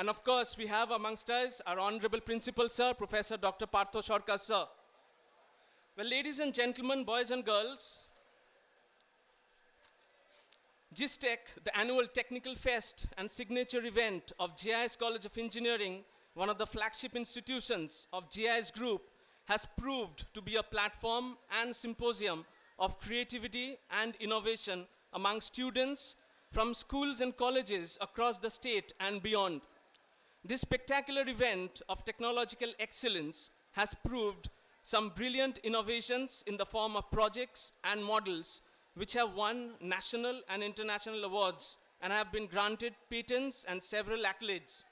And of course, we have amongst us our Honorable Principal Sir, Professor Dr. Partho Sarkar Sir. Well, ladies and gentlemen, boys and girls, JISTech, the annual technical fest and signature event of JIS College of Engineering, one of the flagship institutions of JIS Group, has proved to be a platform and symposium of creativity and innovation among students from schools and colleges across the state and beyond. This spectacular event of technological excellence has proved some brilliant innovations in the form of projects and models which have won national and international awards and have been granted patents and several accolades.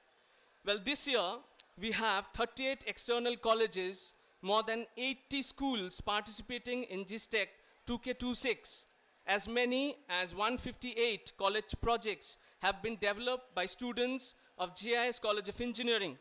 Well, this year we have 38 external colleges, more than 80 schools participating in JISTech2k26. As many as 158 college projects have been developed by students of JIS College of Engineering.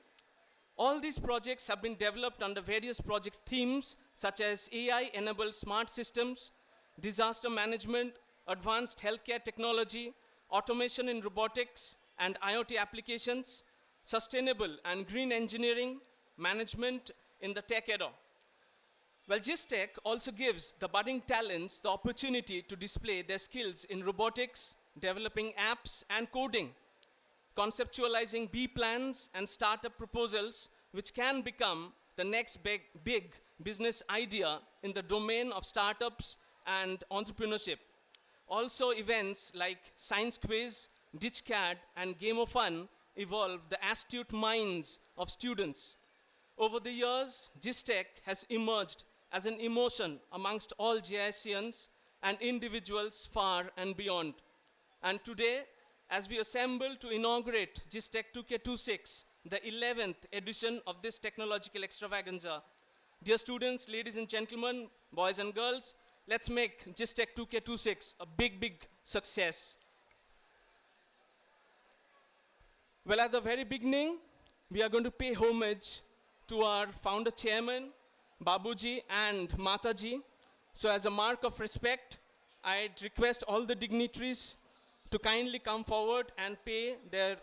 All these projects have been developed under various project themes such as AI-enabled smart systems, disaster management, advanced healthcare technology, automation in robotics and IoT applications, sustainable and green engineering, management in the tech era. Well, JISTech also gives the budding talents the opportunity to display their skills in robotics, developing apps and coding, conceptualizing B plans and startup proposals which can become the next big business idea in the domain of startups and entrepreneurship. Also, events like Science Quiz, DitchCAD, and Game of Fun evolve the astute minds of students. Over the years, JISTech has emerged as an emotion amongst all JISians and individuals far and beyond. And today, as we assemble to inaugurate JISTech2k26, the 11th edition of this technological extravaganza, dear students, ladies and gentlemen, boys and girls, let's make JISTech2k26 a big success. Well, at the very beginning, we are going to pay homage to our founder chairman, Babuji and Mataji. So as a mark of respect, I'd request all the dignitaries to kindly come forward and pay their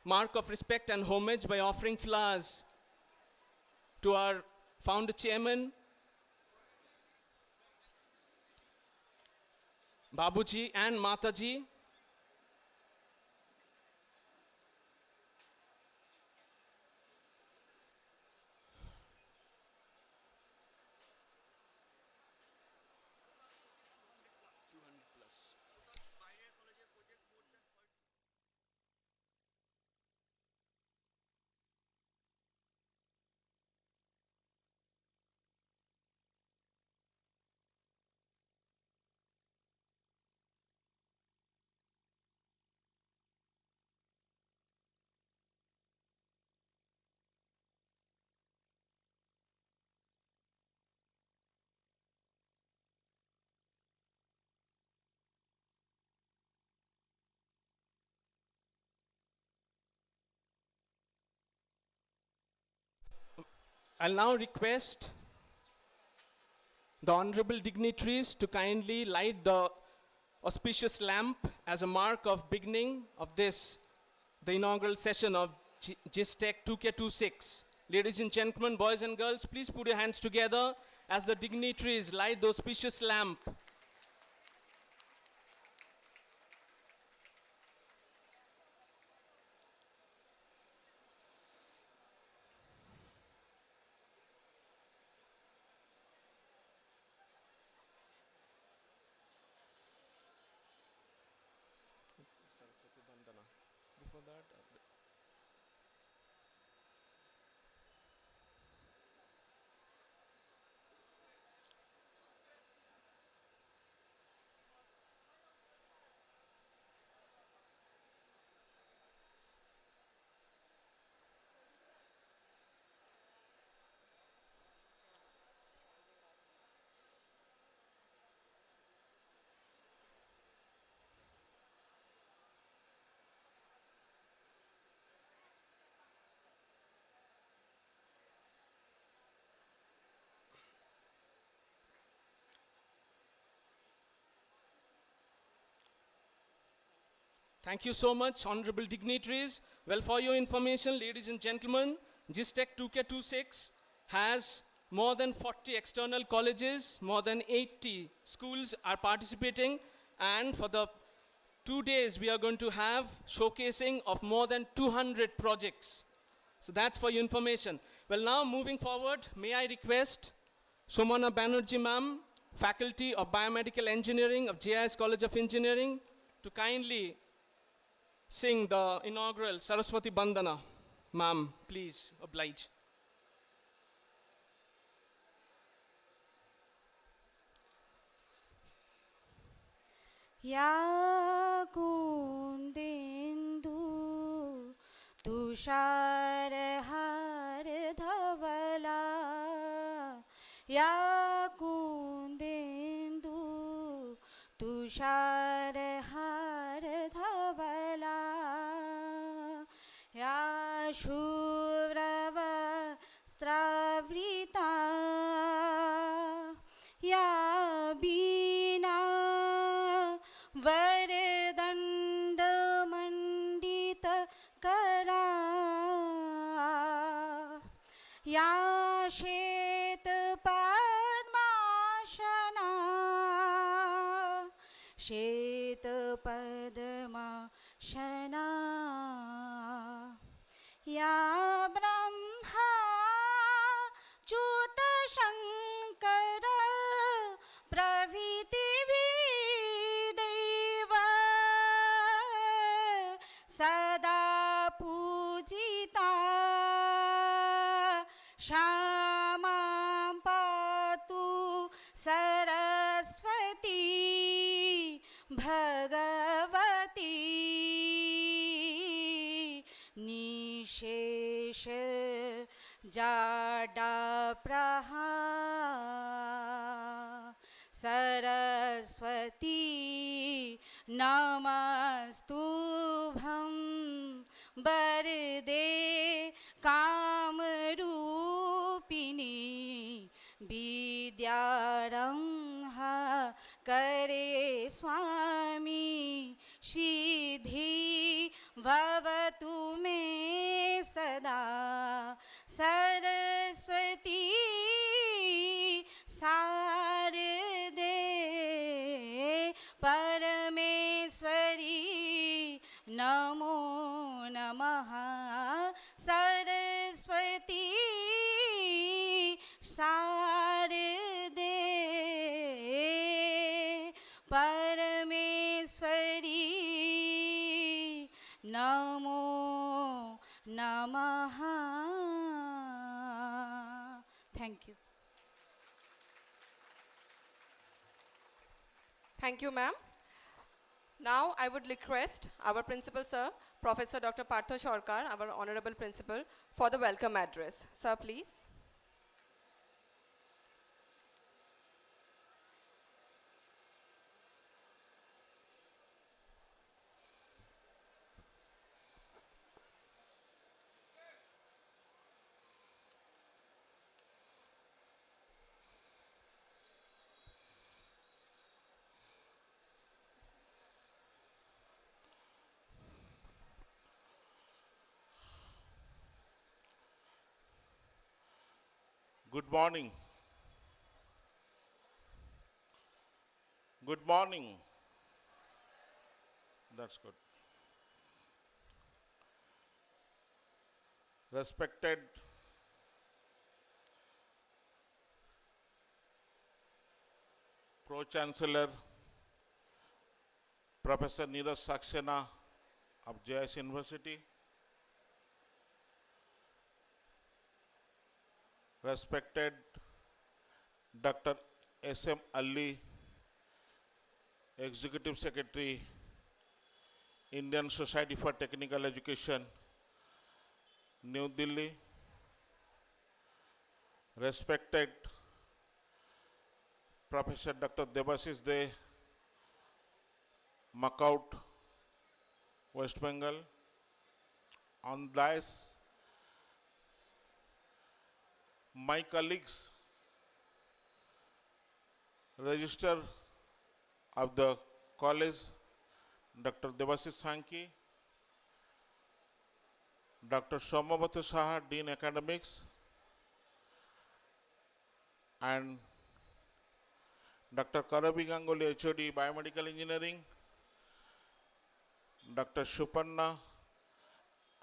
mark of respect and homage by offering flowers to our founder chairman, Babuji and Mataji. I'll now request the honorable dignitaries to kindly light the auspicious lamp as a mark of beginning of this, the inaugural session of JISTech2k26. Ladies and gentlemen, boys and girls, please put your hands together as the dignitaries light the auspicious lamp. Before that, Thank you so much, honorable dignitaries. Well, for your information, ladies and gentlemen, JISTech2k26 has more than 40 external colleges, more than 80 schools are participating, and for the 2 days we are going to have showcasing of more than 200 projects. So that's for your information. Well, now moving forward, may I request Shomana Banerjee ma'am, Faculty of Biomedical Engineering of JIS College of Engineering, to kindly sing the inaugural Saraswati Bandana. Ma'am, please oblige. या कुंदेन्दु तुषारहार धवला या कुंदेन्दु तुषारहार धवला या शुभ्रवस्त्रावृता या बीना वरदण्डमण्डित करा या श्वेतपद्मासना श्वेतपद्मासना या ब्रह्मा च्युत शङ्कर प्रभृति सदा पूजिता क्षमां पातु सरस्वती भगवती निशेष जाडाप्रहा सरस्वती नमस्तुभं वरदे कामरूपिणी विद्यारम्भ करे स्वामी सिद्धि भवतु मे सदा सरस्वती शारदे परमेश्वरी नमो नमः सरस्वती शारदे परमेश्वरी नमो नमः. Thank you. Thank you, ma'am. Now I would request our principal sir, Professor Dr. Partha Sarkar, our honorable principal, for the welcome address. Sir, please. Good morning. Good morning. That's good. Respected Pro-Chancellor Professor Neeraj Saxena of JIS University, respected Dr. S.M. Ali, Executive Secretary, Indian Society for Technical Education, New Delhi, respected Professor Dr. Debashish De, Makaut, West Bengal, on dais, my colleagues, Register of the College, Dr. Devashish Sankey, Dr. Somabata Saha, Dean Academics, and Dr. Karabi Ganguly, HOD, Biomedical Engineering, Dr. Shupanna,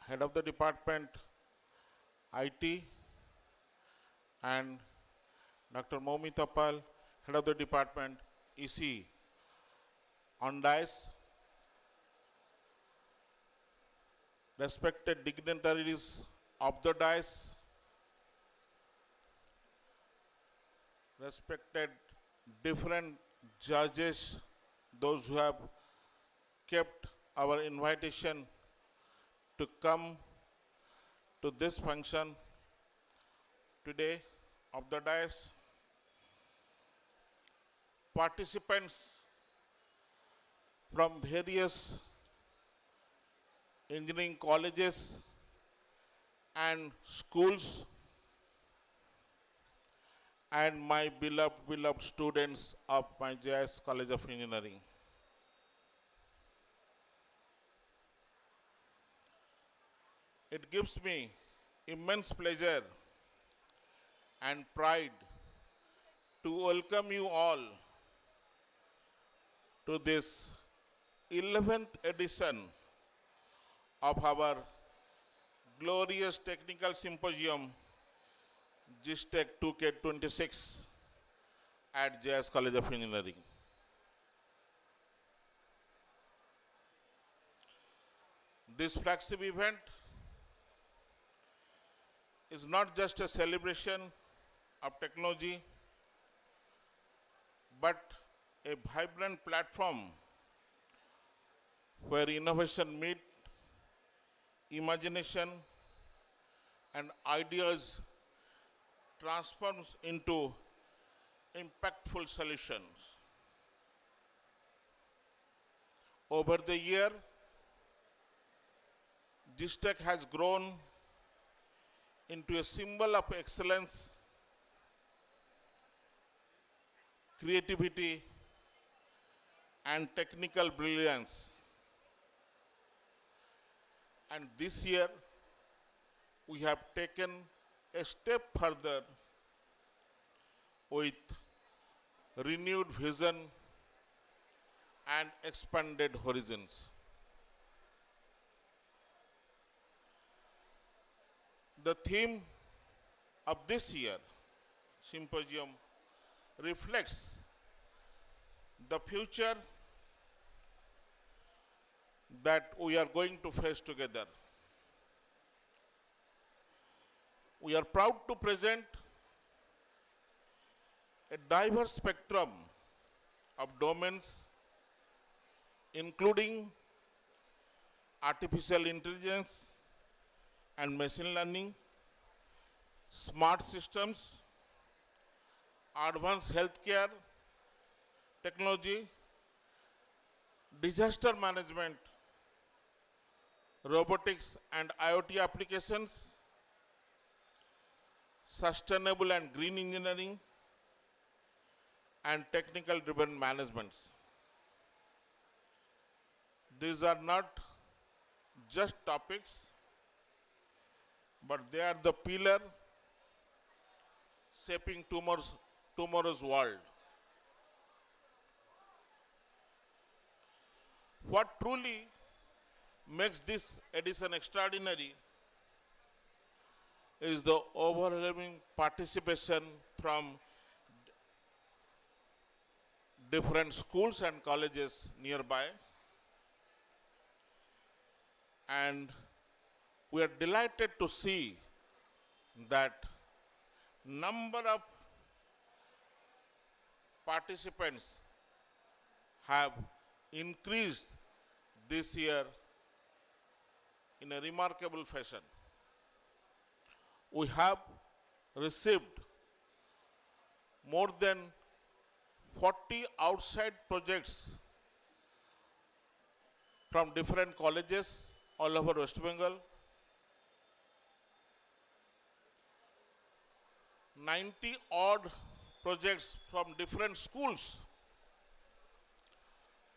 Head of the Department, IT, and Dr. Momi Tapal, Head of the Department, EC. On dais, respected dignitaries of the dais, respected different judges, those who have kept our invitation to come to this function today of the dais, participants from various engineering colleges and schools, and my beloved students of my JIS College of Engineering. It gives me immense pleasure and pride to welcome you all to this 11th edition of our glorious technical symposium, JISTech2k26 at JIS College of Engineering. This flagship event is not just a celebration of technology, but a vibrant platform where innovation meet imagination and ideas transforms into impactful solutions. Over the year, JISTech has grown into a symbol of excellence, creativity, and technical brilliance. And this year, we have taken a step further with renewed vision and expanded horizons. The theme of this year symposium reflects the future that we are going to face together. We are proud to present a diverse spectrum of domains, including artificial intelligence and machine learning, smart systems, advanced healthcare technology, disaster management, robotics and IoT applications, sustainable and green engineering, and technical driven management. These are not just topics, but they are the pillar shaping tomorrow's world. What truly makes this edition extraordinary is the overwhelming participation from different schools and colleges nearby. And we are delighted to see that number of participants have increased this year in a remarkable fashion. We have received more than 40 outside projects from different colleges all over West Bengal, 90 odd projects from different schools,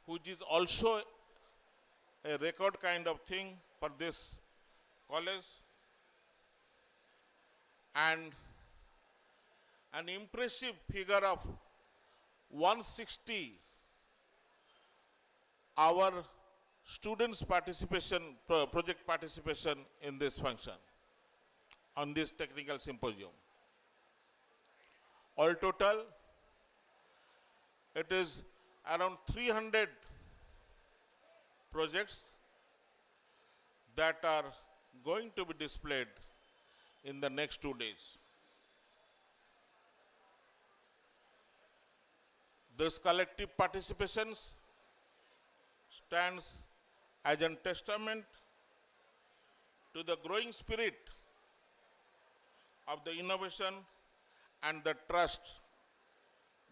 which is also a record kind of thing for this college, and an impressive figure of 160 our students participation, project participation in this function, on this technical symposium. All total, it is around 300 projects that are going to be displayed in the next 2 days. This collective participation stands as a testament to the growing spirit of the innovation and the trust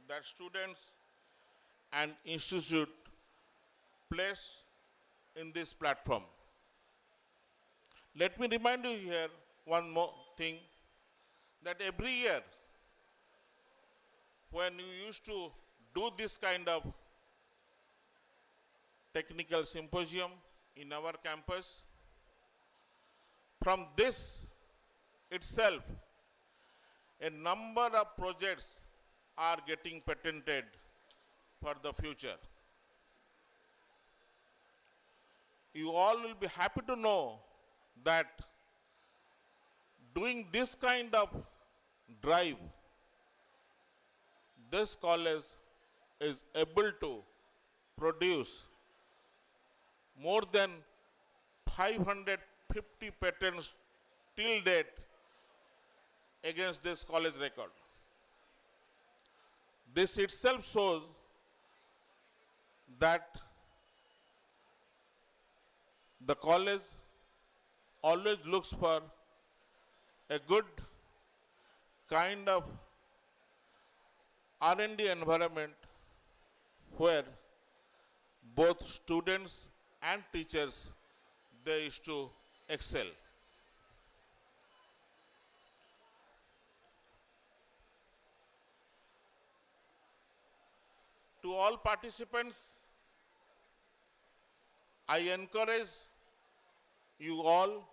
that students and institute place in this platform. Let me remind you here one more thing, that every year when you used to do this kind of technical symposium in our campus, from this itself, a number of projects are getting patented for the future. You all will be happy to know that doing this kind of drive, this college is able to produce more than 550 patents till date against this college record. This itself shows that the college always looks for a good kind of R&D environment where both students and teachers, they used to excel. To all participants, I encourage you all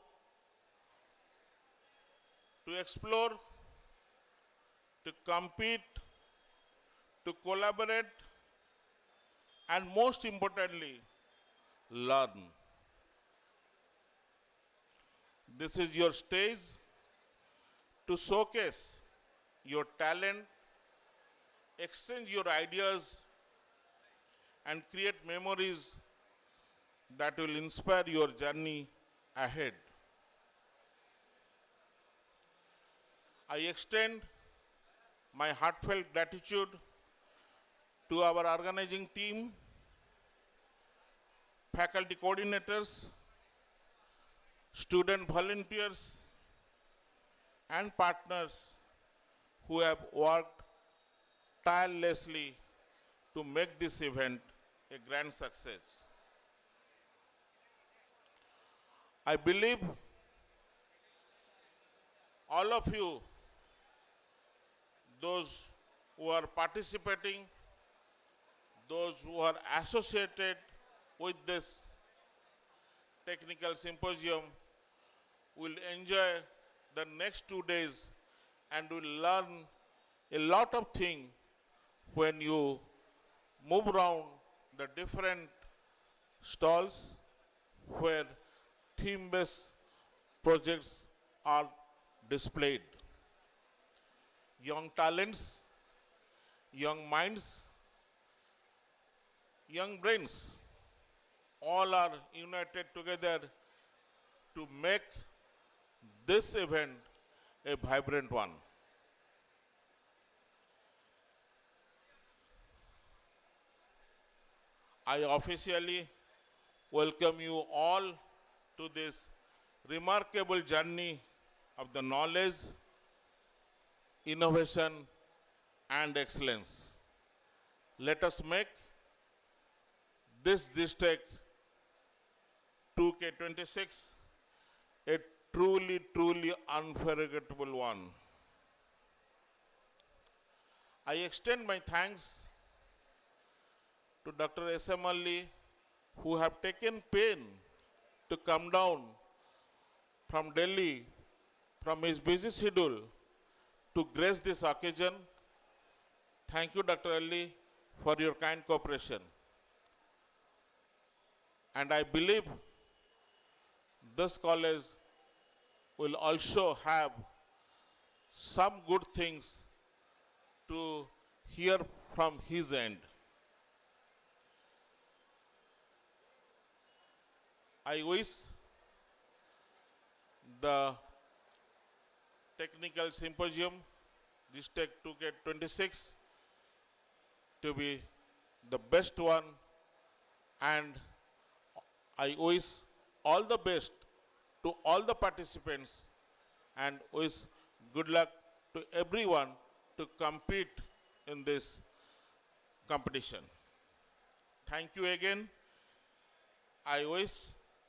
to explore, to compete, to collaborate, and most importantly, learn. This is your stage to showcase your talent, exchange your ideas, and create memories that will inspire your journey ahead. I extend my heartfelt gratitude to our organizing team, faculty coordinators, student volunteers, and partners who have worked tirelessly to make this event a grand success. I believe all of you, those who are participating, those who are associated with this technical symposium, will enjoy the next 2 days and will learn a lot of things when you move around the different stalls where theme-based projects are displayed. Young talents, young minds, young brains, all are united together to make this event a vibrant one. I officially welcome you all to this remarkable journey of the knowledge, innovation, and excellence. Let us make this JISTech2k26 a truly unforgettable one. I extend my thanks to Dr. S.M. Ali who have taken pain to come down from Delhi, from his busy schedule, to grace this occasion. Thank you, Dr. Ali, for your kind cooperation. And I believe this college will also have some good things to hear from his end. I wish the technical symposium, JISTech2k26, to be the best one, and I wish all the best to all the participants and wish good luck to everyone to compete in this competition. Thank you again. I wish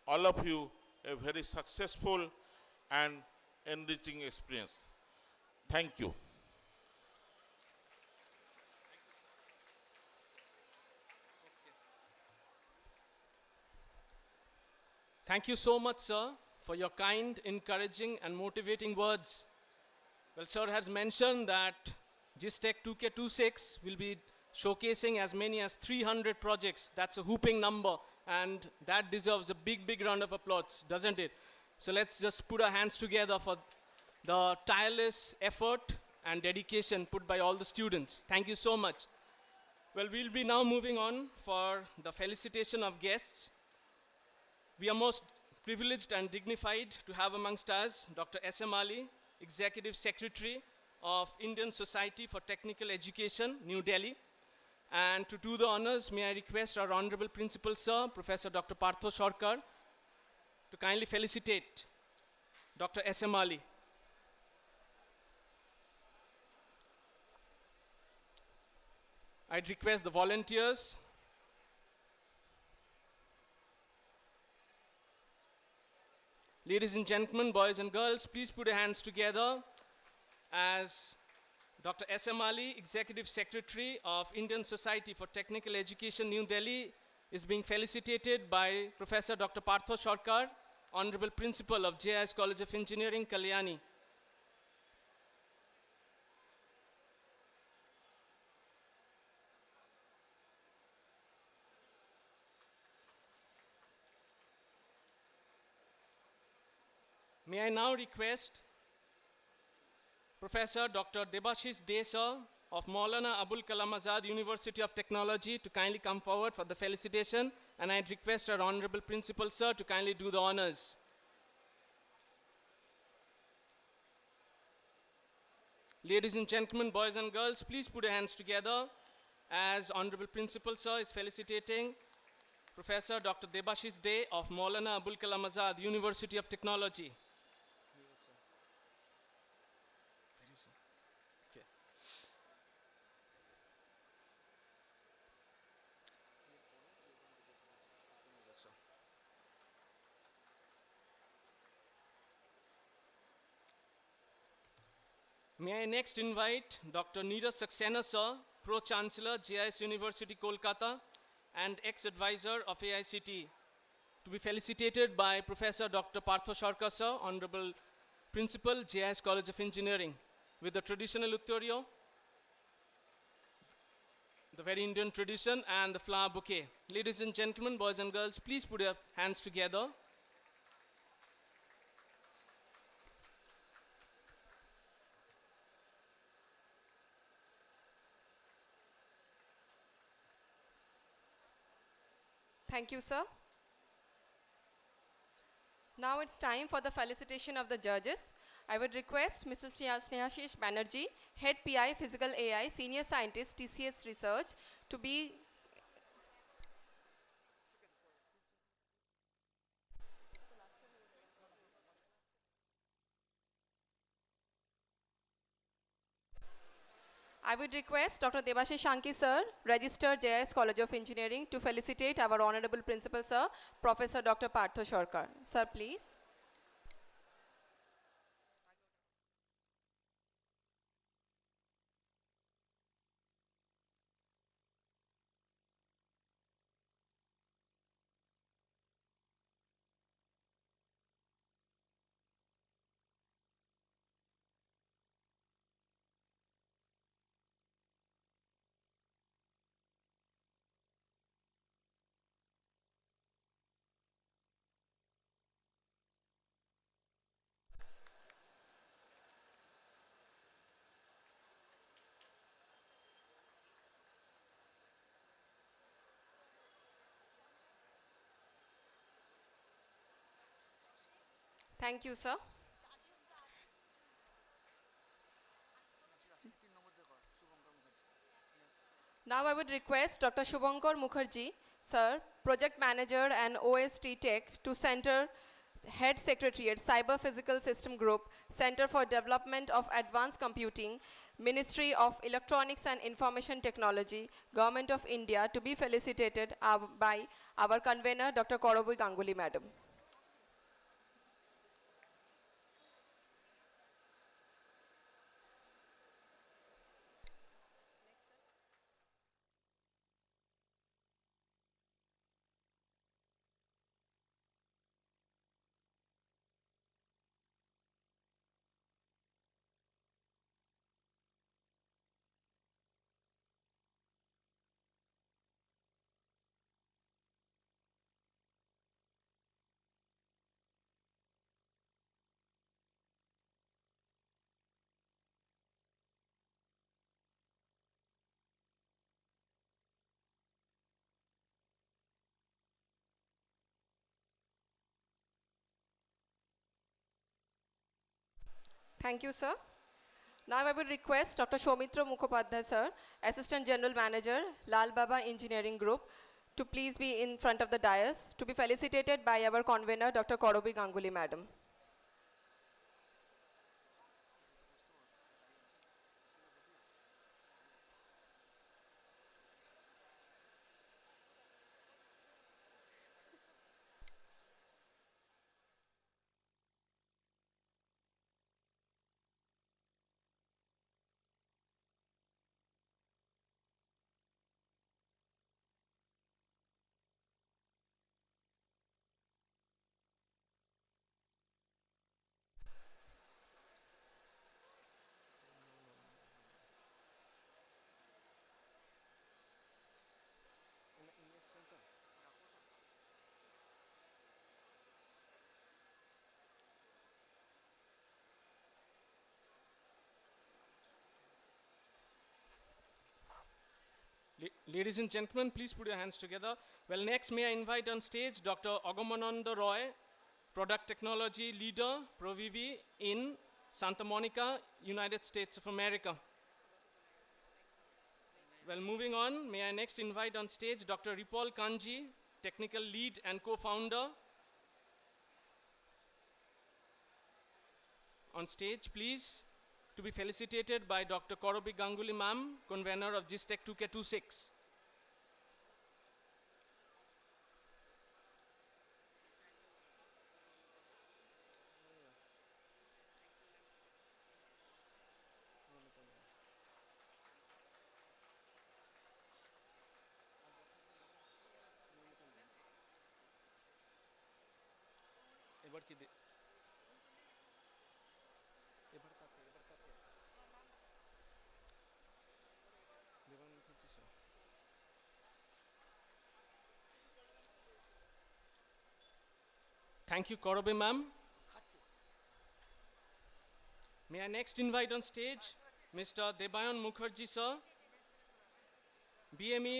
all of you a very successful and enriching experience. Thank you. Thank you so much, sir, for your kind, encouraging, and motivating words. Well, sir has mentioned that JISTech2k26 will be showcasing as many as 300 projects. That's a whooping number, and that deserves a big, big round of applause, doesn't it? So let's just put our hands together for the tireless effort and dedication put by all the students. Thank you so much. Well, we'll be now moving on for the felicitation of guests. We are most privileged and dignified to have amongst us Dr. S.M. Ali, Executive Secretary of Indian Society for Technical Education, New Delhi. And to do the honors, may I request our Honorable Principal Sir, Professor Dr. Partho Sarkar, to kindly felicitate Dr. S.M. Ali. I'd request the volunteers. Ladies and gentlemen, boys and girls, please put your hands together as Dr. S.M. Ali, Executive Secretary of Indian Society for Technical Education, New Delhi, is being felicitated by Professor Dr. Partho Sarkar, Honorable Principal of JIS College of Engineering, Kalyani. May I now request Professor Dr. Debashish Desa of Maulana Abul Kalam Azad University of Technology to kindly come forward for the felicitation, and I'd request our Honorable Principal Sir to kindly do the honors. Ladies and gentlemen, boys and girls, please put your hands together as Honorable Principal Sir is felicitating Professor Dr. Debashish De of Maulana Abul Kalam Azad University of Technology. Okay. May I next invite Dr. Neeraj Saxena Sir, Pro-Chancellor, JIS University, Kolkata, and ex-advisor of AICT, to be felicitated by Professor Dr. Partho Sarkar Sir, Honorable Principal, JIS College of Engineering, with the traditional Uttorio, the very Indian tradition, and the flower bouquet. Ladies and gentlemen, boys and girls, please put your hands together. Thank you, sir. Now it's time for the felicitation of the judges. I would request Mr. Snehashish Banerjee, Head PI Physical AI, Senior Scientist, TCS Research, to be I would request Dr. Debashish Shanki Sir, Registered JIS College of Engineering, to felicitate our Honorable Principal Sir, Professor Dr. Partho Sarkar. Sir, please. Thank you, sir. Now I would request Dr. Shubhankar Mukherjee, sir, Project Manager and OST Tech to Center Head Secretariat, Cyber Physical System Group, Center for Development of Advanced Computing, Ministry of Electronics and Information Technology, Government of India, to be felicitated by our convener, Dr. Korobi Ganguly, Madam. Thank you, sir. Now I would request Dr. Shomitra Mukhopadhyay, sir, Assistant General Manager, Lal Baba Engineering Group, to please be in front of the dais, to be felicitated by our convener, Dr. Korobi Ganguly, Madam. Ladies and gentlemen, please put your hands together. Well, next, may I invite on stage Dr. Agamananda Roy, Product Technology Leader, ProVivi in Santa Monica, United States of America. Well, moving on, may I next invite on stage Dr. Ripal Kanji, Technical Lead and Co-Founder. On stage, please, to be felicitated by Dr. Korobi Ganguly Ma'am, convener of JISTech2k26. এবার কি এবার কাকে দেবান Mukherjee sir Thank you, Korobe ma'am. May I next invite on stage Mr. Debayan Mukherjee sir, BME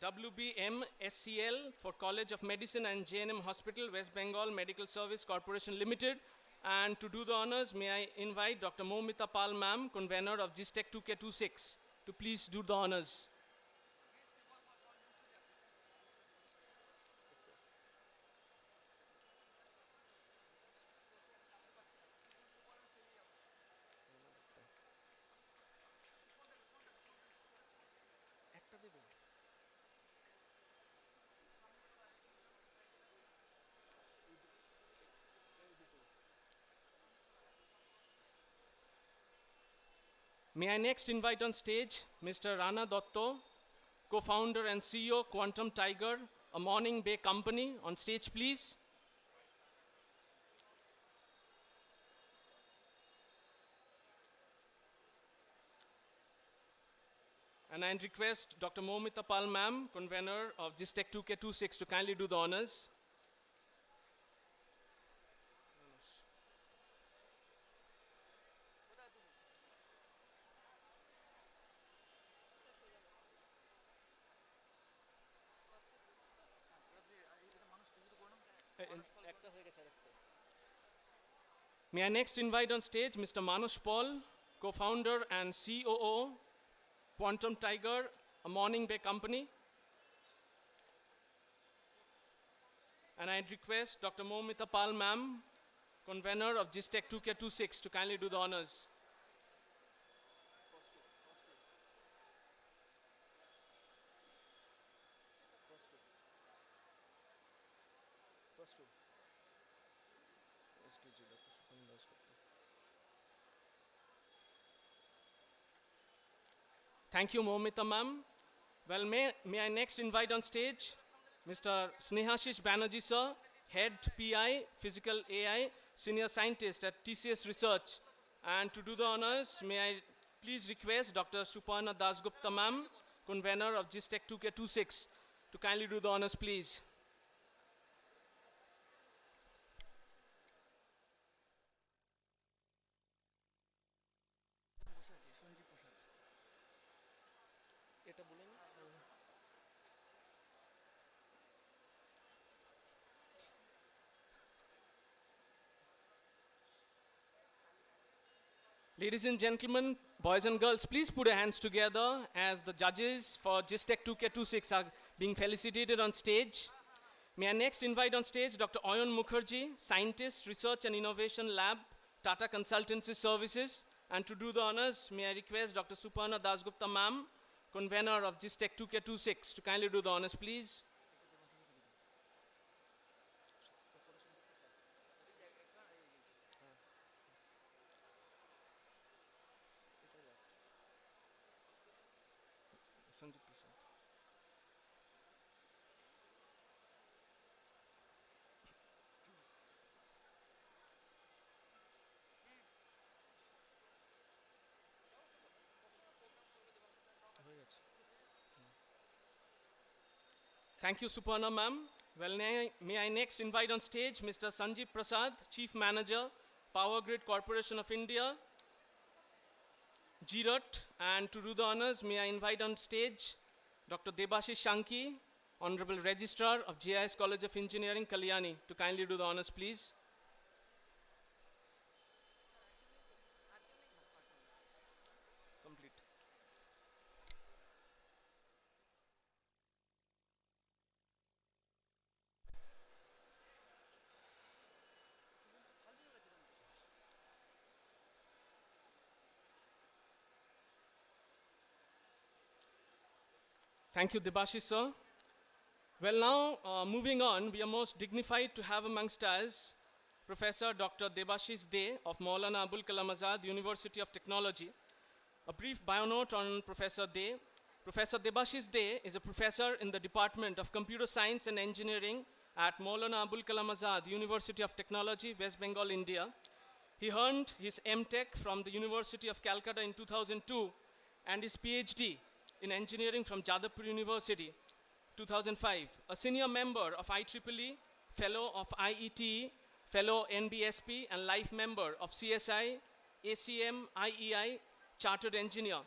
WBM SCL for College of Medicine and JNM Hospital, West Bengal Medical Service Corporation Limited. And to do the honors, may I invite Dr. Momita Pal ma'am, convener of JISTech2k26, to please do the honors. May I next invite on stage Mr. Rana Dotto, co-founder and CEO, Quantum Tiger, a Morning Bay company. On stage, please. And I request Dr. Momita Pal ma'am, convener of JISTech2k26, to kindly do the honors. একটা হয়ে গেছে আরেকটা May I next invite on stage Mr. Manoj Paul, co-founder and COO, Quantum Tiger, a Morning Bay company. And I'd request Dr. Momita Pal ma'am, convener of JISTech2k26, to kindly do the honors. Thank you, Momita ma'am. Well, may I next invite on stage Mr. Snehashish Banerjee sir, Head PI, Physical AI, Senior Scientist at TCS Research. And to do the honors, may I please request Dr. Suparna Dasgupta ma'am, convener of JISTech2k26, to kindly do the honors, please. Ladies and gentlemen, boys and girls, please put your hands together as the judges for JISTech2k26 are being felicitated on stage. May I next invite on stage Dr. Oyon Mukherjee, Scientist, Research and Innovation Lab, Tata Consultancy Services. And to do the honors, may I request Dr. Suparna Dasgupta ma'am, convener of JISTech2k26, to kindly do the honors, please. Thank you, Suparna ma'am. Well, may I next invite on stage Mr. Sanjeev Prasad, Chief Manager, Power Grid Corporation of India, GRUT. And to do the honors, may I invite on stage Dr. Debashish Shanki, Honorable Registrar of JIS College of Engineering, Kalyani, to kindly do the honors, please. Complete. Thank you, Debashish sir. Well, now, moving on, we are most dignified to have amongst us Professor Dr. Debashish De of Maulana Abul Kalam Azad, University of Technology. A brief bio note on Professor De. Professor Debashish De is a professor in the Department of Computer Science and Engineering at Maulana Abul Kalam Azad, University of Technology, West Bengal, India. He earned his MTech from the University of Calcutta in 2002 and his PhD in engineering from Jadavpur University, 2005. A senior member of IEEE, fellow of IETE, fellow NBSP, and life member of CSI, ACM, IEI, chartered engineer.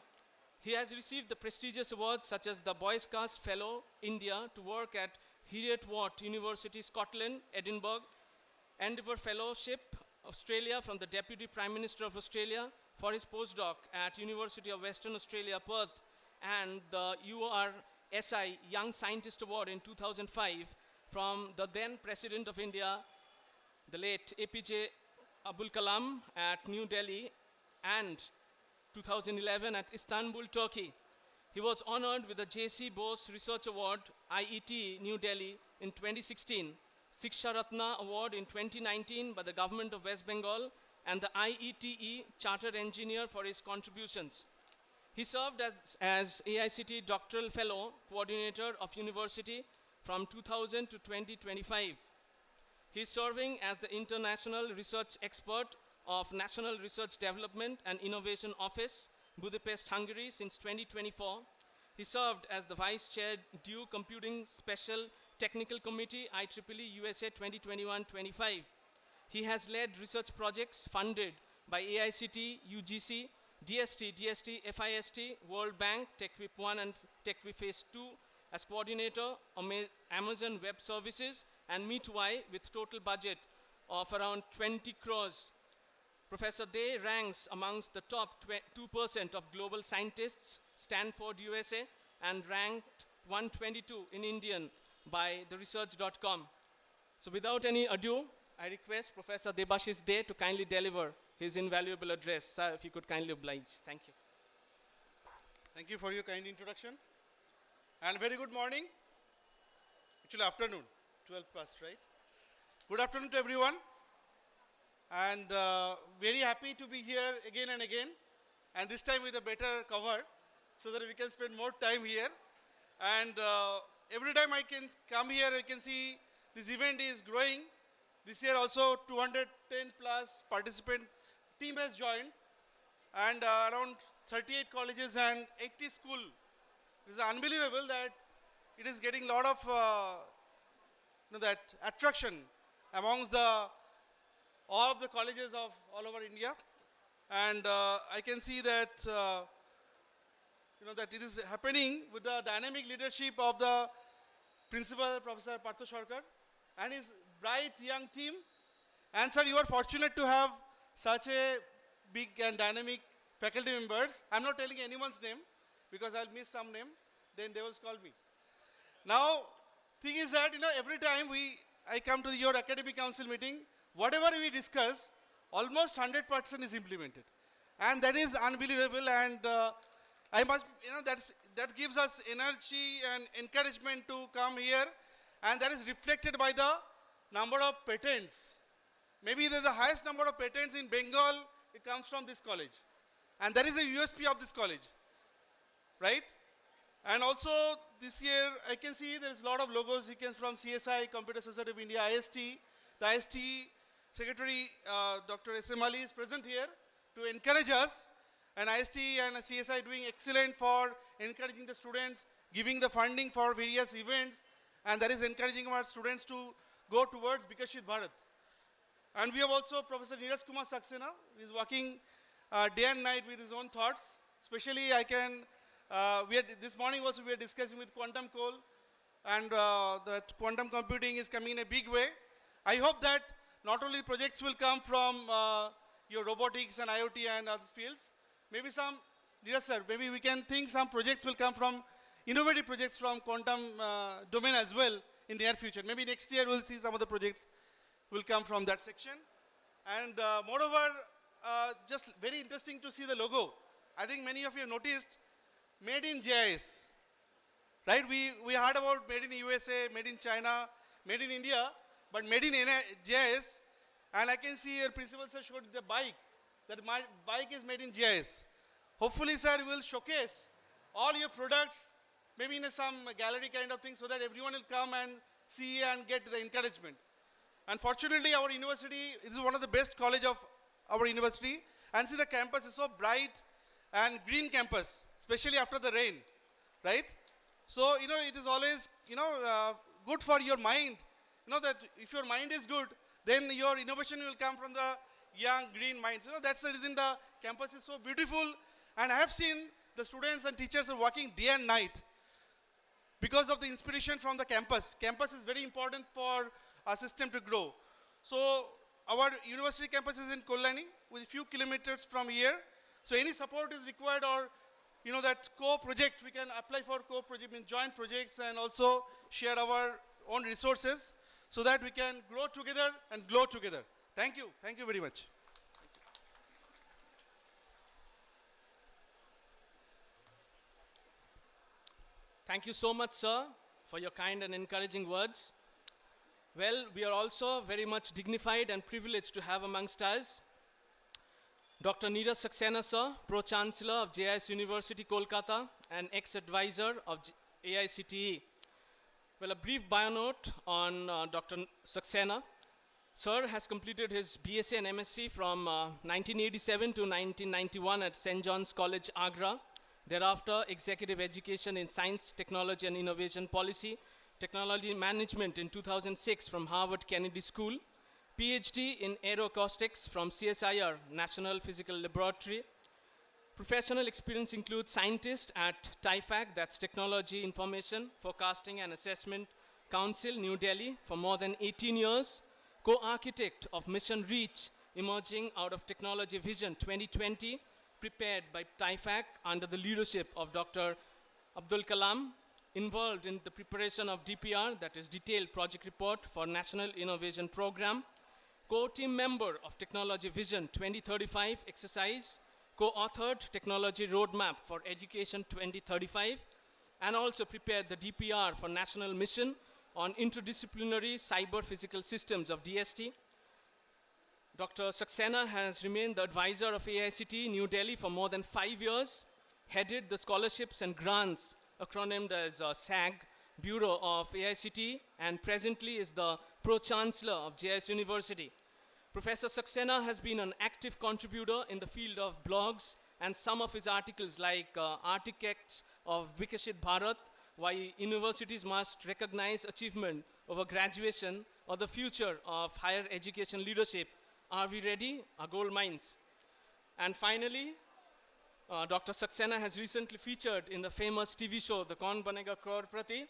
He has received the prestigious awards such as the Boy Scouts Fellow, India, to work at Heriot-Watt University, Scotland, Edinburgh, Endeavour Fellowship, Australia, from the Deputy Prime Minister of Australia for his postdoc at University of Western Australia, Perth, and the URSI Young Scientist Award in 2005 from the then President of India, the late APJ Abul Kalam, at New Delhi, and 2011 at Istanbul, Turkey. He was honored with the J.C. Bose Research Award, IET, New Delhi, in 2016, Siksha Ratna Award in 2019 by the Government of West Bengal, and the IETE Chartered Engineer for his contributions. He served as AICTE Doctoral Fellow, Coordinator of University from 2000 to 2025. He is serving as the International Research Expert of National Research Development and Innovation Office, Budapest, Hungary, since 2024. He served as the Vice Chair, Due Computing Special Technical Committee, IEEE USA 2021-25. He has led research projects funded by AICTE, UGC, DST, FIST, World Bank, TechWhip 1 and TechWhip Phase 2 as coordinator, Amazon Web Services, and MeetY with total budget of around 20 crores. Professor De ranks amongst the top 2% of global scientists, Stanford, USA, and ranked 122 in Indian by theresearch.com. So without any ado, I request Professor Debashis De to kindly deliver his invaluable address. Sir, if you could kindly oblige. Thank you. Thank you for your kind introduction. And very good morning. Actually, afternoon, 12 past, right? Good afternoon to everyone. And very happy to be here again and again. And this time with a better cover so that we can spend more time here. And every time I can come here, I can see this event is growing. This year also 210 plus participant team has joined. And around 38 colleges and 80 schools. It is unbelievable that it is getting a lot of that attraction amongst all of the colleges of all over India. And I can see that that it is happening with the dynamic leadership of the principal, Professor Partho Sarkar, and his bright young team. And sir, you are fortunate to have such a big and dynamic faculty members. I'm not telling anyone's name because I'll miss some name, then they will call me. Now, thing is that every time I come to your academic council meeting, whatever we discuss, almost 100% is implemented, and that is unbelievable. And I must, that gives us energy and encouragement to come here, and that is reflected by the number of patents. Maybe there's the highest number of patents in Bengal. It comes from this college, and that is a USP of this college, right? And also this year, I can see there is a lot of logos. You can from CSI, Computer Society of India, IST. The IST Secretary, Dr. S.M. Ali is present here to encourage us. And IST and CSI doing excellent for encouraging the students, giving the funding for various events. And that is encouraging our students to go towards Vikashit Bharat. And we have also Professor Neeraj Kumar Saxena. He is working day and night with his own thoughts. Especially this morning also we are discussing with Quantum Coal, and that quantum computing is coming in a big way. I hope that not only projects will come from your robotics and IoT and other fields, maybe some, yes sir, maybe we can think some projects will come from, innovative projects from quantum domain as well in the near future. Maybe next year we'll see some of the projects will come from that section. And moreover, just very interesting to see the logo. I think many of you have noticed, made in JIS, right? We heard about made in USA, made in China, made in India, but made in JIS. And I can see your principal sir showed the bike, that my bike is made in JIS. Hopefully, sir, we will showcase all your products, maybe in some gallery kind of thing, so that everyone will come and see and get the encouragement. Unfortunately, our university is one of the best college of our university, and see the campus is so bright and green campus, especially after the rain, right? So, it is always, good for your mind. That if your mind is good, then your innovation will come from the young green minds. That's the reason the campus is so beautiful. And I have seen the students and teachers are working day and night because of the inspiration from the campus. Campus is very important for our system to grow. So, our university campus is in Kollani, with a few kilometers from here. So any support is required, or that co-project, we can apply for co-project, joint projects, and also share our own resources so that we can grow together and glow together. Thank you. Thank you very much. Thank you so much, sir, for your kind and encouraging words. Well, we are also very much dignified and privileged to have amongst us Dr. Neeraj Saxena, sir, Pro-Chancellor of JIS University, Kolkata, and ex-advisor of AICTE. Well, a brief bio note on Dr. Saxena. Sir has completed his BSc and MSc from 1987 to 1991 at St. John's College, Agra. Thereafter, executive education in science, technology, and innovation policy, technology management in 2006 from Harvard Kennedy School, PhD in aeroacoustics from CSIR, National Physical Laboratory. Professional experience includes scientist at TIFAC, that's Technology Information Forecasting and Assessment Council, New Delhi, for more than 18 years, co-architect of Mission Reach emerging out of Technology Vision 2020, prepared by TIFAC under the leadership of Dr. Abdul Kalam, involved in the preparation of DPR, that is Detailed Project Report for National Innovation Program, co-team member of Technology Vision 2035 exercise, co-authored Technology Roadmap for Education 2035, and also prepared the DPR for National Mission on Interdisciplinary Cyber Physical Systems of DST. Dr. Saxena has remained the advisor of AICT New Delhi for more than 5 years, headed the scholarships and grants, acronymed as SAG, Bureau of AICT, and presently is the Pro-Chancellor of JIS University. Professor Saxena has been an active contributor in the field of blogs, and some of his articles like Architects of Vikashit Bharat, Why Universities Must Recognize Achievement Over Graduation, or the Future of Higher Education Leadership, Are We Ready? Are Gold Mines. And finally, Dr. Saxena has recently featured in the famous TV show, The Kaun Banega Crorepati,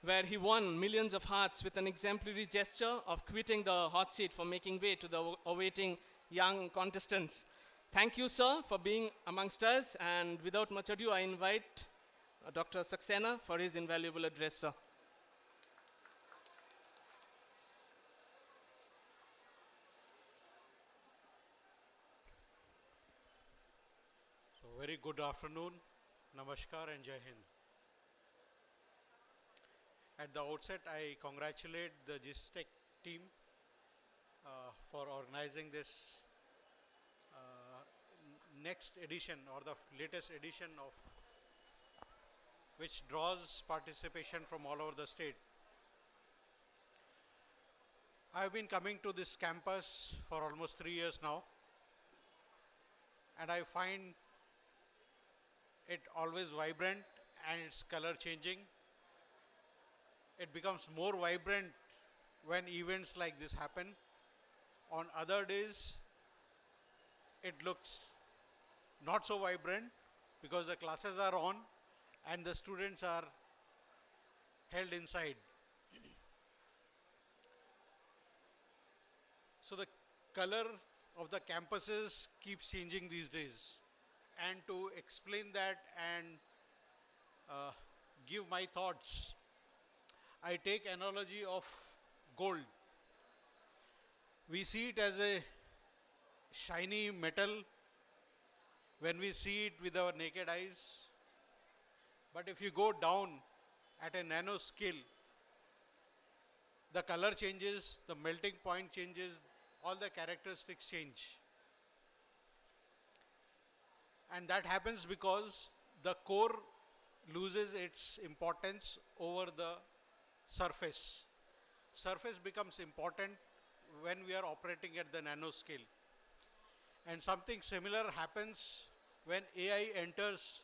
where he won millions of hearts with an exemplary gesture of quitting the hot seat for making way to the awaiting young contestants. Thank you, sir, for being amongst us. And without much ado, I invite Dr. Saxena for his invaluable address, sir. So very good afternoon, Namaskar and Jai Hind. At the outset, I congratulate the JISTech team for organizing this next edition or the latest edition of which draws participation from all over the state. I've been coming to this campus for almost 3 years now, and I find it always vibrant and it's color changing. It becomes more vibrant when events like this happen. On other days, it looks not so vibrant because the classes are on and the students are held inside. So the color of the campuses keeps changing these days. And to explain that and give my thoughts, I take analogy of gold. We see it as a shiny metal when we see it with our naked eyes. But if you go down at a nano scale, the color changes, the melting point changes, all the characteristics change. And that happens because the core loses its importance over the surface. Surface becomes important when we are operating at the nano scale. And something similar happens when AI enters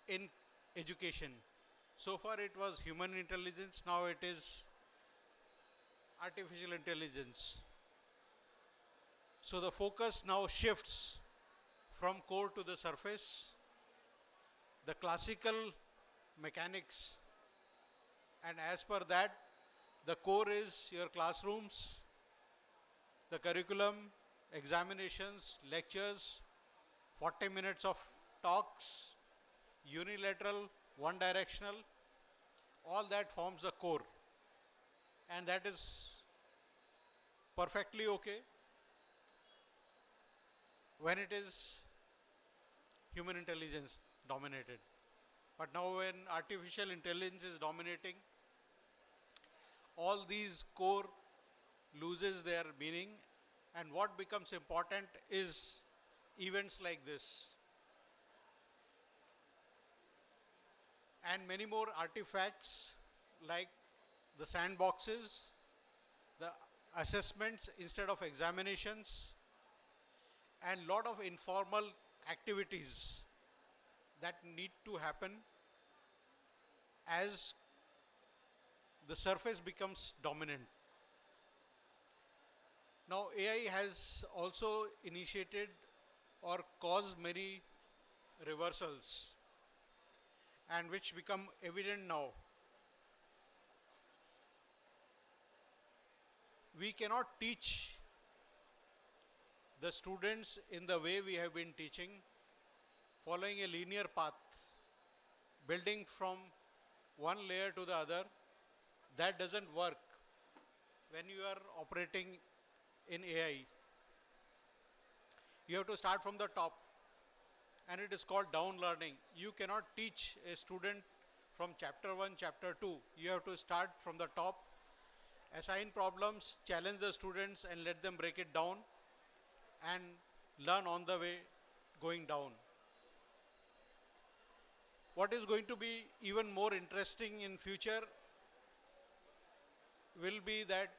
in education. So far it was human intelligence, now it is artificial intelligence. So the focus now shifts from core to the surface. The classical mechanics, and as per that, the core is your classrooms, the curriculum, examinations, lectures, 40 minutes of talks, unilateral, one directional, all that forms the core. And that is perfectly okay when it is human intelligence dominated. But now when artificial intelligence is dominating, all these core loses their meaning, and what becomes important is events like this. And many more artifacts like the sandboxes, the assessments instead of examinations, and lot of informal activities that need to happen as the surface becomes dominant. Now AI has also initiated or caused many reversals, and which become evident now. We cannot teach the students in the way we have been teaching, following a linear path, building from one layer to the other, that doesn't work when you are operating in AI. You have to start from the top, and it is called down learning. You cannot teach a student from chapter 1, chapter 2. You have to start from the top, assign problems, challenge the students and let them break it down and learn on the way going down. What is going to be even more interesting in future will be that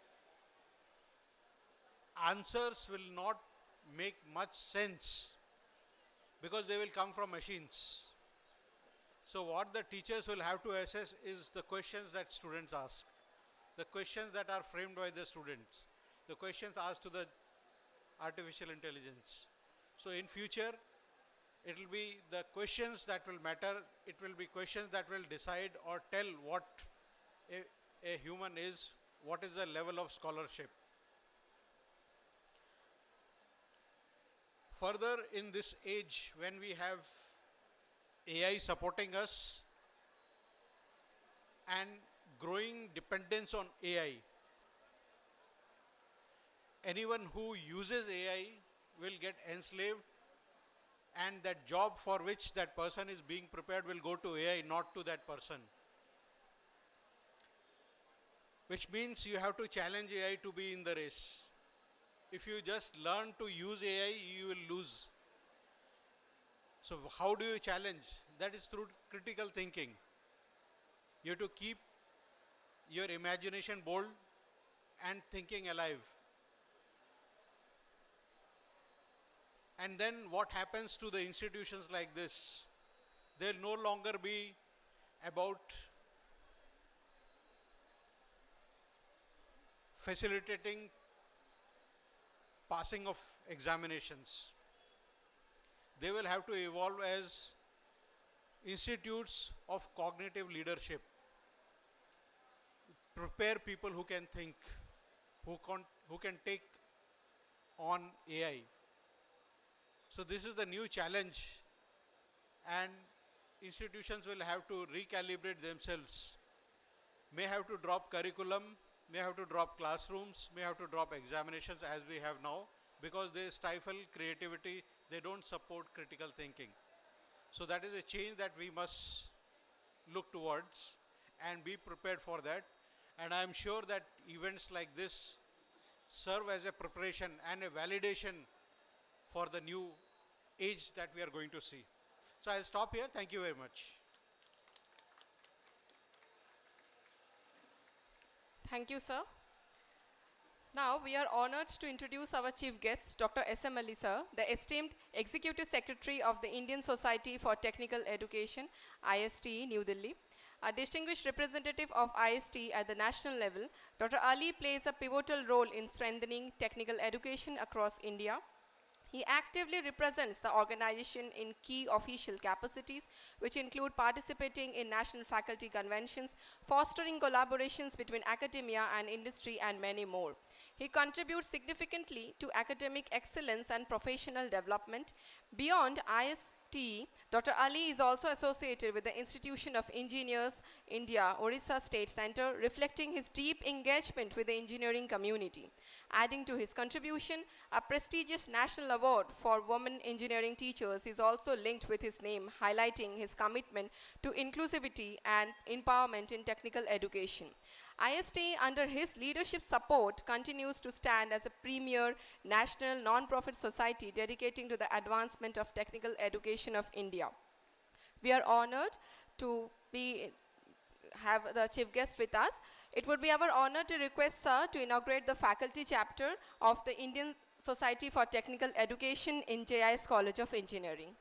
answers will not make much sense because they will come from machines. So what the teachers will have to assess is the questions that students ask, the questions that are framed by the students, the questions asked to the artificial intelligence. So in future, it will be the questions that will matter. It will be questions that will decide or tell what a human is, what is the level of scholarship. Further, in this age when we have AI supporting us and growing dependence on AI, anyone who uses AI will get enslaved, and that job for which that person is being prepared will go to AI, not to that person. Which means you have to challenge AI to be in the race. If you just learn to use AI, you will lose. So how do you challenge? That is through critical thinking. You have to keep your imagination bold and thinking alive. And then what happens to the institutions like this? They'll no longer be about facilitating passing of examinations. They will have to evolve as institutes of cognitive leadership. Prepare people who can think, who can take on AI. So this is the new challenge, and institutions will have to recalibrate themselves. May have to drop curriculum, may have to drop classrooms, may have to drop examinations as we have now, because they stifle creativity, they don't support critical thinking. So that is a change that we must look towards and be prepared for that. And I am sure that events like this serve as a preparation and a validation for the new age that we are going to see. So I'll stop here. Thank you very much. Thank you, sir. Now we are honored to introduce our chief guest, Dr. S.M. Ali sir, the esteemed Executive Secretary of the Indian Society for Technical Education, ISTE, New Delhi. A distinguished representative of ISTE at the national level, Dr. Ali plays a pivotal role in strengthening technical education across India. He actively represents the organization in key official capacities, which include participating in national faculty conventions, fostering collaborations between academia and industry, and many more. He contributes significantly to academic excellence and professional development. Beyond ISTE, Dr. Ali is also associated with the Institution of Engineers, India, Orissa State Center, reflecting his deep engagement with the engineering community. Adding to his contribution, a prestigious national award for women engineering teachers is also linked with his name, highlighting his commitment to inclusivity and empowerment in technical education. ISTE, under his leadership support, continues to stand as a premier national non-profit society dedicating to the advancement of technical education of India. We are honored to have the chief guest with us. It would be our honor to request sir to inaugurate the faculty chapter of the Indian Society for Technical Education in JIS College of Engineering.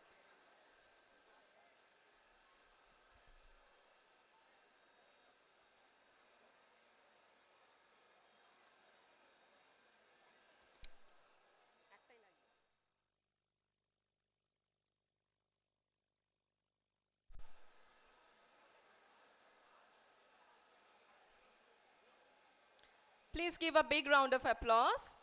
Please give a big round of applause.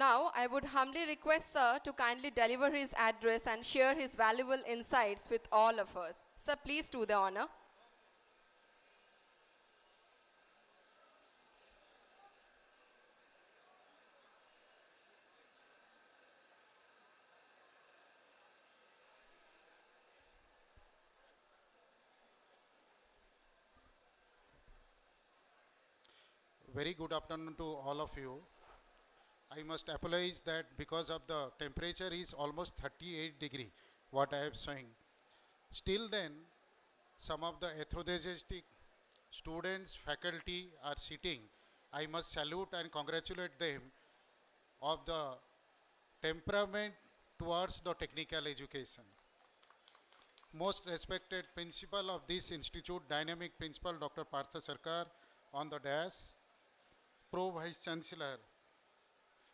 Now, I would humbly request Sir to kindly deliver his address and share his valuable insights with all of us. Sir, please do the honor. Very good afternoon to all of you. I must apologize that because of the temperature is almost 38 degree, what I am saying. Still then, some of the enthusiastic students, faculty are sitting. I must salute and congratulate them of the temperament towards the technical education. Most respected principal of this institute, dynamic principal Dr. Partha Sarkar on the dais, Pro Vice Chancellor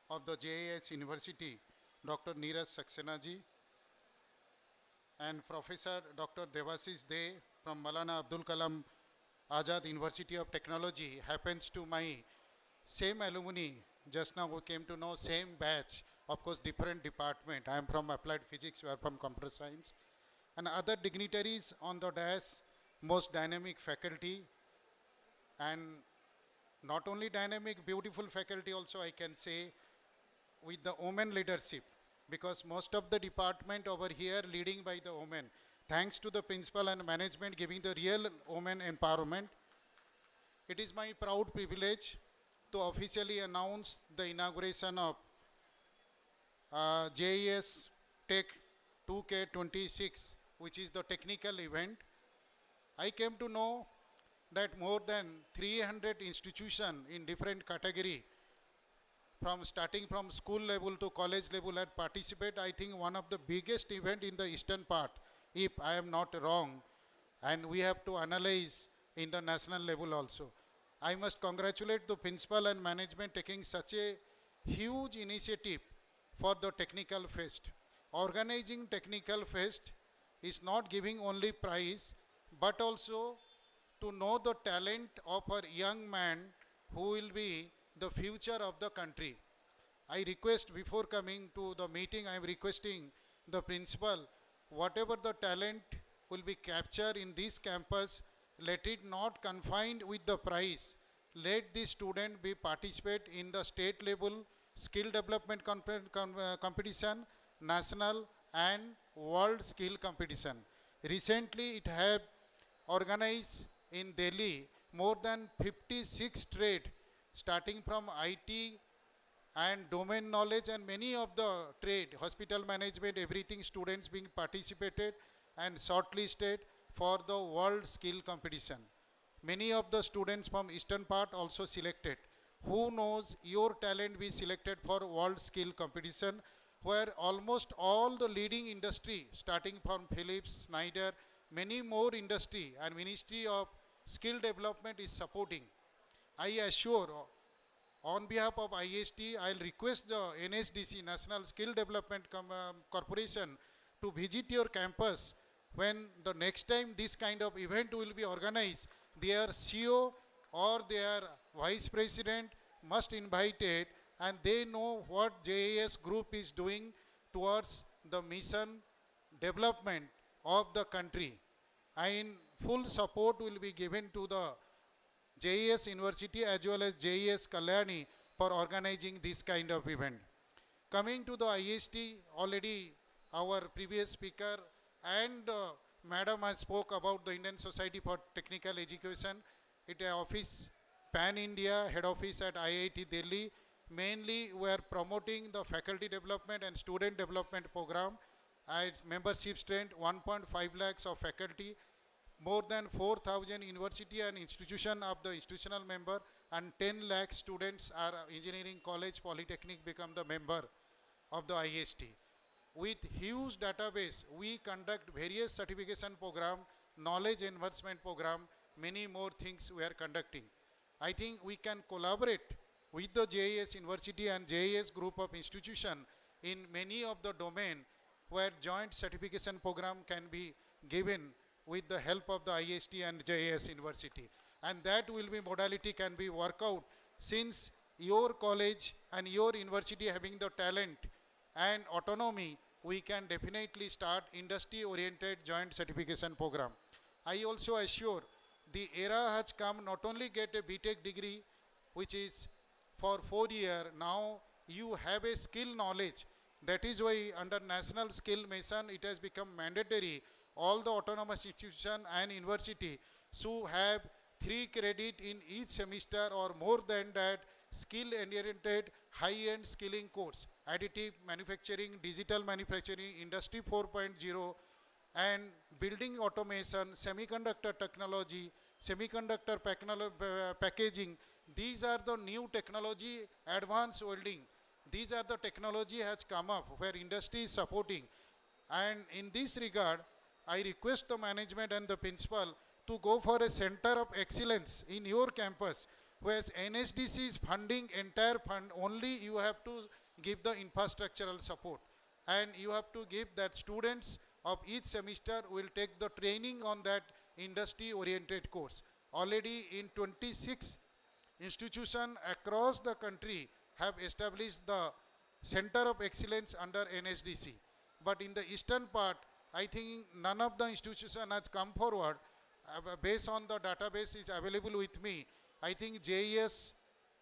of the JIS University, Dr. Neeraj Saxena ji, and Professor Dr. Devashish De from Maulana Abdul Kalam Azad University of Technology, happens to my same alumni, just now who came to know same batch, of course different department. I am from applied physics, you are from computer science. And other dignitaries on the dais, most dynamic faculty, and not only dynamic, beautiful faculty also I can say, with the women leadership, because most of the department over here leading by the women. Thanks to the principal and management giving the real women empowerment. It is my proud privilege to officially announce the inauguration of JISTech2k26, which is the technical event. I came to know that more than 300 institutions in different category, from starting from school level to college level, had participate. I think one of the biggest event in the eastern part, if I am not wrong, and we have to analyze in the national level also. I must congratulate the principal and management taking such a huge initiative for the technical fest. Organizing technical fest is not giving only prize, but also to know the talent of a young man who will be the future of the country. I request, before coming to the meeting, I am requesting the principal, whatever the talent will be captured in this campus, let it not confined with the prize. Let the student be participate in the state level skill development competition, national and world skill competition. Recently it have organized in Delhi more than 56 trade, starting from IT and domain knowledge and many of the trade, hospital management, everything, students being participated and shortlisted for the world skill competition. Many of the students from eastern part also selected. Who knows, your talent be selected for world skill competition, where almost all the leading industry, starting from Philips, Schneider, many more industry and Ministry of Skill Development is supporting. I assure, on behalf of IST, I'll request the NSDC, National Skill Development Corporation, to visit your campus when the next time this kind of event will be organized. Their CEO or their vice president must invite it, and they know what JIS group is doing towards the mission development of the country. And full support will be given to the JIS University as well as JIS Kalyani for organizing this kind of event. Coming to the IST, already our previous speaker and madam has spoke about the Indian Society for Technical Education. It is office pan-India, head office at IIT Delhi. Mainly we are promoting the faculty development and student development program. Membership strength 1.5 lakhs of faculty, more than 4,000 university and institution of the institutional member, and 10 lakh students are engineering college, polytechnic become the member of the IST. With huge database, we conduct various certification program, knowledge enhancement program, many more things we are conducting. I think we can collaborate with the JIS University and JIS group of institution in many of the domain where joint certification program can be given with the help of the IST and JIS University. And that will be modality can be worked out, since your college and your university having the talent and autonomy, we can definitely start industry-oriented joint certification program. I also assure the era has come not only get a BTech degree, which is for 4 years, now you have a skill knowledge. That is why under National Skill Mission, it has become mandatory. All the autonomous institution and university should have 3 credit in each semester or more than that skill-oriented high-end skilling course, additive manufacturing, digital manufacturing, industry 4.0, and building automation, semiconductor technology, semiconductor packaging. These are the new technology, advanced welding. These are the technology has come up where industry is supporting. And in this regard, I request the management and the principal to go for a center of excellence in your campus, whereas NSDC is funding entire fund, only you have to give the infrastructural support. And you have to give that students of each semester will take the training on that industry-oriented course. Already in 26 institutions across the country have established the Center of Excellence under NSDC. But in the eastern part, I think none of the institutions has come forward. Based on the database is available with me, I think JIS,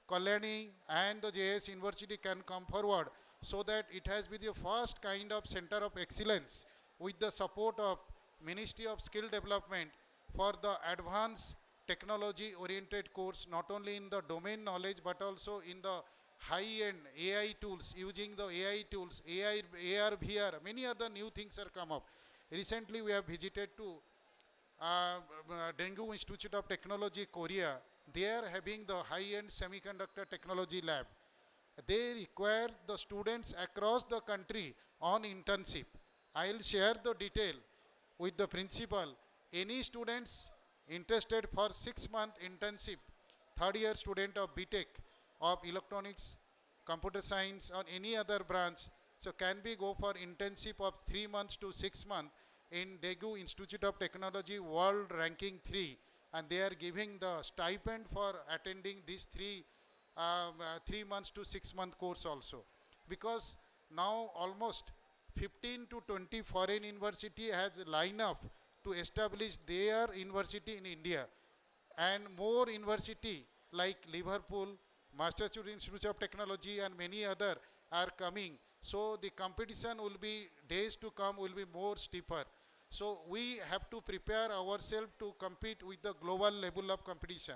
Kalyani and the JIS University can come forward so that it has been the first kind of Center of Excellence with the support of Ministry of Skill Development for the advanced technology oriented course, not only in the domain knowledge but also in the high-end AI tools, using the AI tools, AI, AR, VR, many other new things are come up. Recently we have visited to Dengue Institute of Technology, Korea. They are having the high-end semiconductor technology lab. They require the students across the country on internship. I'll share the detail with the principal. Any students interested for 6-month internship, third year student of BTech, of electronics, computer science or any other branch, so can be go for internship of 3 months to 6 months in Daegu Institute of Technology World Ranking 3, and they are giving the stipend for attending this 3 months to 6 month course also. Because now almost 15 to 20 foreign university has lined up to establish their university in India, and more university like Liverpool, Massachusetts Institute of Technology and many other are coming. So the competition will be, days to come will be more stiffer. So we have to prepare ourselves to compete with the global level of competition.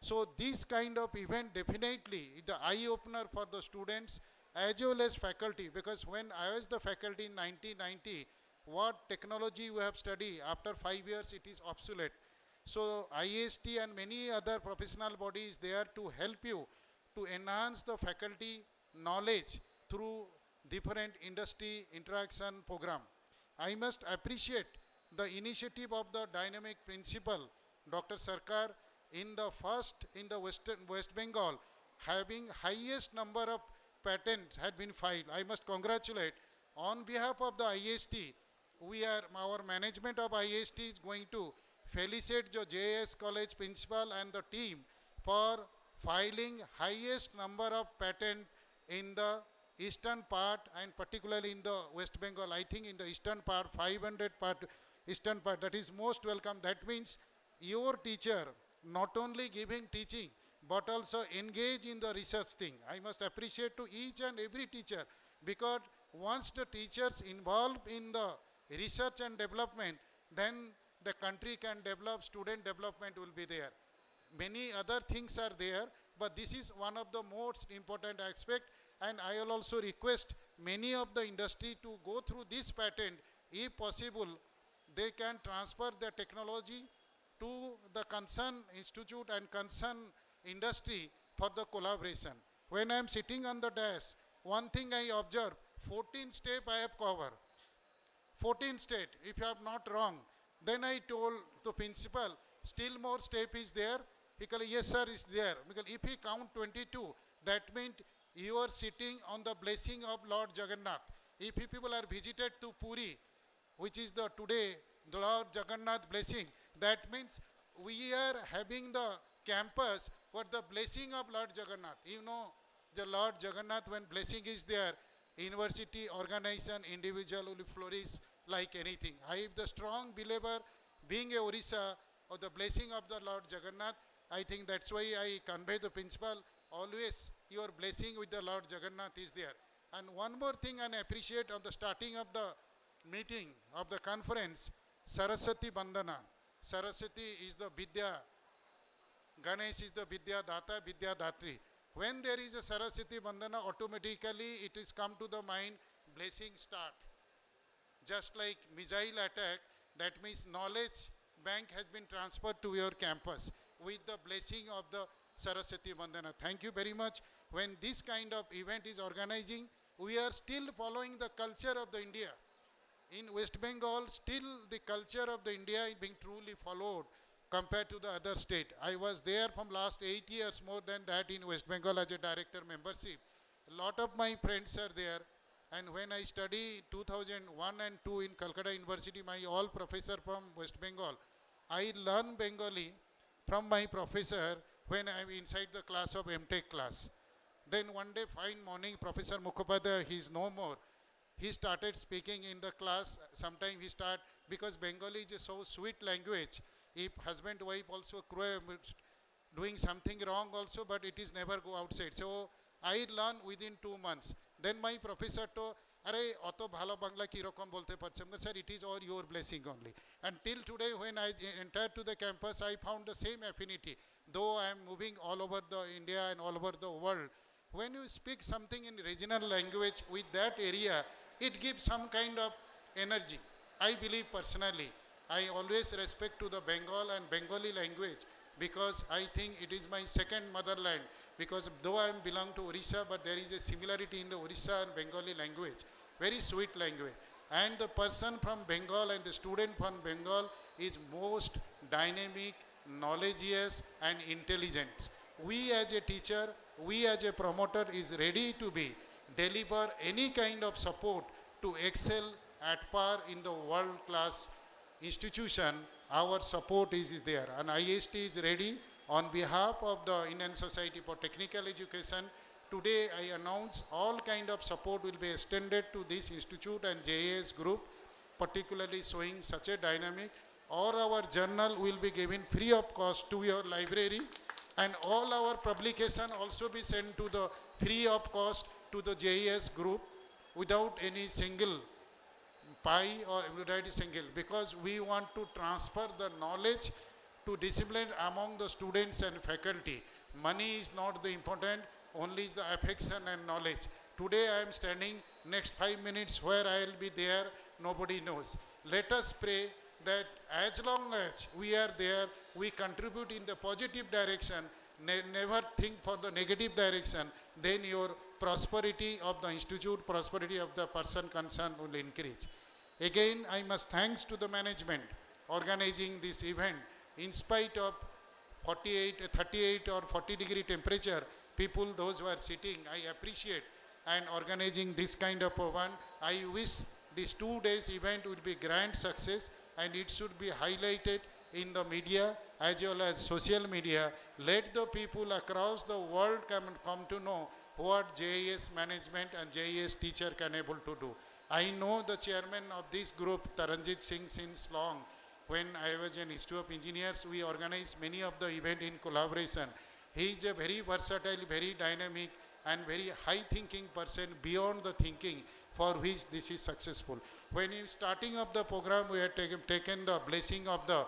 So this kind of event definitely is the eye-opener for the students as well as faculty, because when I was the faculty in 1990, what technology we have studied, after 5 years it is obsolete. So IST and many other professional bodies there to help you to enhance the faculty knowledge through different industry interaction program. I must appreciate the initiative of the dynamic principal, Dr. Sarkar, in the first in the West Bengal, having highest number of patents had been filed. I must congratulate. On behalf of the IST, our management of IST is going to felicitate the JIS college principal and the team for filing highest number of patent in the eastern part and particularly in the West Bengal. I think in the eastern part, 500 part, eastern part, that is most welcome. That means your teacher not only giving teaching, but also engage in the research thing. I must appreciate to each and every teacher, because once the teachers involved in the research and development, then the country can develop, student development will be there. Many other things are there, but this is one of the most important aspect, and I will also request many of the industry to go through this patent. If possible, they can transfer their technology to the concerned institute and concerned industry for the collaboration. When I am sitting on the desk, one thing I observe, 14 steps I have covered. 14 state, if I am not wrong. Then I told the principal, still more step is there. He said, yes sir, is there. Because if he count 22, that means you are sitting on the blessing of Lord Jagannath. If people are visited to Puri, which is the today the Lord Jagannath blessing, that means we are having the campus for the blessing of Lord Jagannath. You know, the Lord Jagannath, when blessing is there, university, organization, individual will flourish like anything. I am the strong believer, being a Orissa, of the blessing of the Lord Jagannath. I think that's why I convey the principle, always your blessing with the Lord Jagannath is there. And one more thing I appreciate on the starting of the meeting, of the conference, Saraswati Bandana. Saraswati is the Vidya, Ganesh is the Vidya Data, Vidya Datri. When there is a Saraswati Bandana, automatically it is come to the mind, blessing start. Just like missile attack, that means knowledge bank has been transferred to your campus with the blessing of the Saraswati Bandana. Thank you very much. When this kind of event is organizing, we are still following the culture of the India. In West Bengal, still the culture of the India is being truly followed compared to the other state. I was there from last 8 years, more than that, in West Bengal as a director membership. A lot of my friends are there. And when I study 2001 and 2 in Calcutta University, my all professor from West Bengal, I learn Bengali from my professor when I am inside the class of MTech class. Then one day, fine morning, Professor Mukhopadhyay, he is no more. He started speaking in the class. Sometimes he start, because Bengali is a so sweet language. If husband, wife also doing something wrong also, but it is never go outside. So I learn within 2 months. Then my professor told, "Arey, oto bhalo bangla ki rokom bolte parcham." Sir, it is all your blessing only. And till today, when I entered to the campus, I found the same affinity. Though I am moving all over the India and all over the world, when you speak something in regional language with that area, it gives some kind of energy. I believe personally, I always respect to the Bengal and Bengali language, because I think it is my second motherland. Because though I belong to Orissa, but there is a similarity in the Orissa and Bengali language. Very sweet language. And the person from Bengal and the student from Bengal is most dynamic, knowledgeous and intelligent. We as a teacher, we as a promoter is ready to be deliver any kind of support to excel at par in the world class institution. Our support is there, and IST is ready. On behalf of the Indian Society for Technical Education, today I announce all kind of support will be extended to this institute and JIS group, particularly showing such a dynamic. All our journal will be given free of cost to your library, and all our publication also be sent to the free of cost to the JIS group without any single pie or without single, because we want to transfer the knowledge to discipline among the students and faculty. Money is not the important, only the affection and knowledge. Today I am standing, next 5 minutes where I will be there, nobody knows. Let us pray that as long as we are there, we contribute in the positive direction, never think for the negative direction, then your prosperity of the institute, prosperity of the person concerned will increase. Again, I must thanks to the management organizing this event. In spite of 38 or 40 degree temperature, people, those who are sitting, I appreciate, and organizing this kind of program. I wish this 2 days event will be grand success, and it should be highlighted in the media as well as social media. Let the people across the world come to know what JIS management and JIS teacher can able to do. I know the chairman of this group, Taranjit Singh, since long. When I was in Institute of Engineers, we organized many of the event in collaboration. He is a very versatile, very dynamic and very high thinking person, beyond the thinking for which this is successful. When in starting of the program, we had taken the blessing of the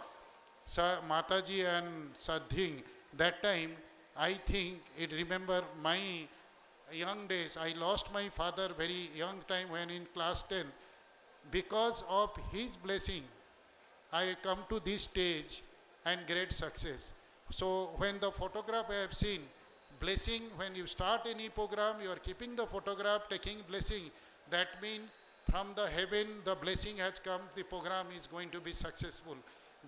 Mataji and Sadhing. That time, I think it remember my young days. I lost my father very young time when in class 10. Because of his blessing, I come to this stage and great success. So when the photograph I have seen, blessing, when you start any program, you are keeping the photograph, taking blessing. That means from the heaven, the blessing has come, the program is going to be successful.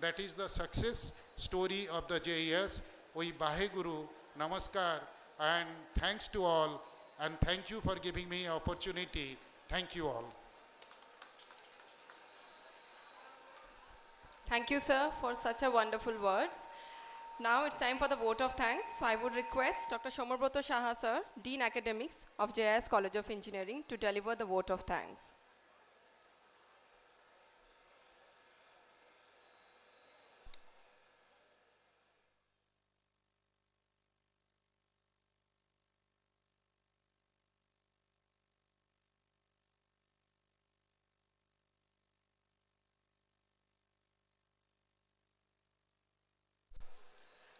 That is the success story of the JIS. We Bahe Guru, Namaskar, and thanks to all, and thank you for giving me opportunity. Thank you all. Thank you, sir, for such a wonderful words. Now it's time for the vote of thanks. So I would request Dr. Shomarbroto Shaha sir, Dean Academics of JIS College of Engineering, to deliver the vote of thanks.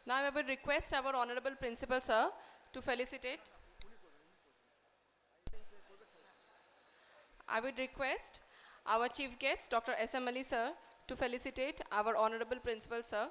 Now I would request our Honorable Principal Sir to felicitate. I would request our Chief Guest, Dr. S.M. Ali Sir, to felicitate our Honorable Principal Sir.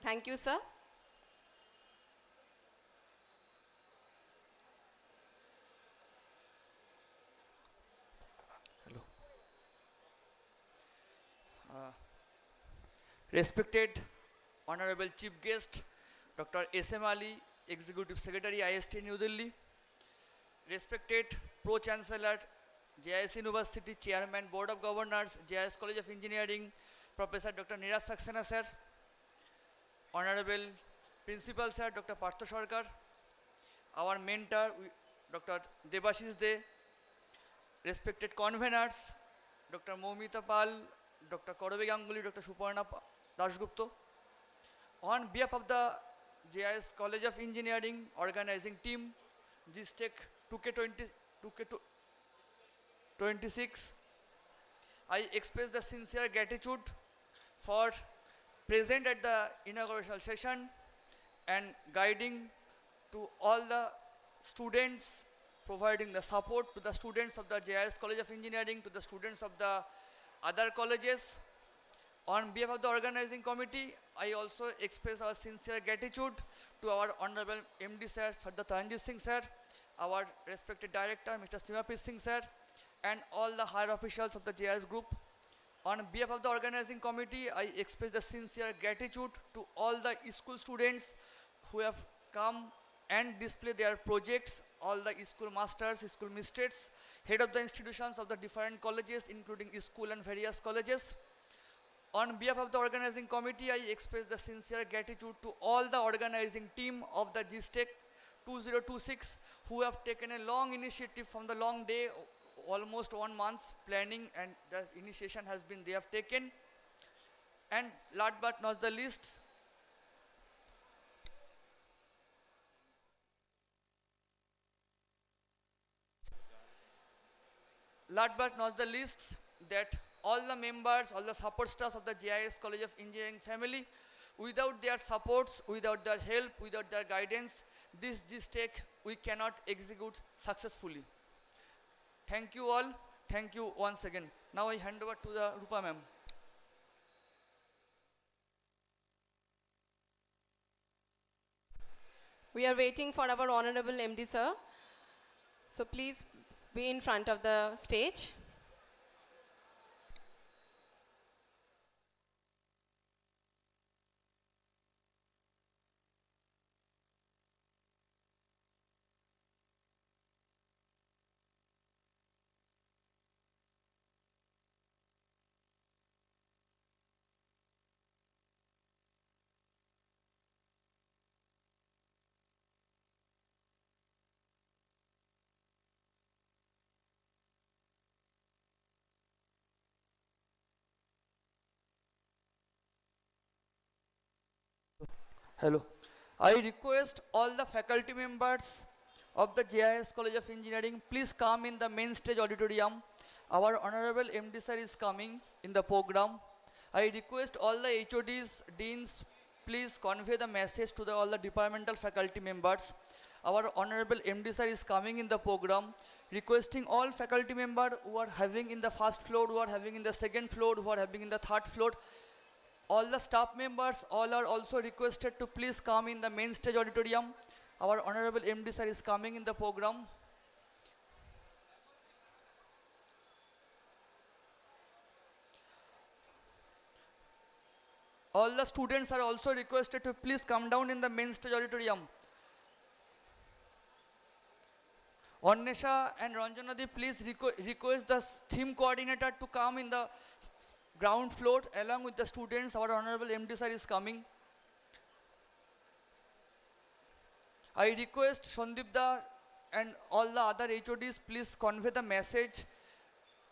Thank you, sir. Respected Honorable Chief Guest, Dr. S.M. Ali, Executive Secretary, IST New Delhi. Respected Pro-Chancellor, JIS University, Chairman, Board of Governors, JIS College of Engineering, Professor Dr. Niraj Saxena sir. Honorable Principal Sir, Dr. Partho Sarkar. Our mentor, Dr. Debashish De. Respected conveners, Dr. Moumita Pal, Dr. Korobe Ganguly, Dr. Suparna Dasgupta. On behalf of the JIS College of Engineering organizing team, JISTech2k26, I express the sincere gratitude for present at the inaugural session and guiding to all the students, providing the support to the students of the JIS College of Engineering, to the students of the other colleges. On behalf of the organizing committee, I also express our sincere gratitude to our Honorable MD Sir, Sardar Taranjit Singh Sir, our respected Director, Mr. Simapit Singh Sir, and all the higher officials of the JIS group. On behalf of the organizing committee, I express the sincere gratitude to all the school students who have come and display their projects, all the school masters, school mistresses, head of the institutions of the different colleges, including school and various colleges. On behalf of the organizing committee, I express the sincere gratitude to all the organizing team of the JISTech2k26 who have taken a long initiative from the long day, almost 1 month planning, and the initiation has been they have taken. And last but not the least, that all the members, all the support staff of the JIS College of Engineering family, without their supports, without their help, without their guidance, this JISTech we cannot execute successfully. Thank you all. Thank you once again. Now I hand over to the Rupa ma'am. We are waiting for our Honorable MD Sir. So please be in front of the stage. Hello. I request all the faculty members of the JIS College of Engineering, please come in the main stage auditorium. Our Honorable MD Sir is coming in the program. I request all the HODs, Deans, please convey the message to all the departmental faculty members. Our Honorable MD Sir is coming in the program, requesting all faculty members who are having in the first floor, who are having in the second floor, who are having in the third floor. All the staff members, all are also requested to please come in the main stage auditorium. Our Honorable MD Sir is coming in the program. All the students are also requested to please come down in the main stage auditorium. Ornesha and Ranjanadi, please request the theme coordinator to come in the ground floor along with the students. Our Honorable MD sir is coming. I request Sandip Da and all the other HODs, please convey the message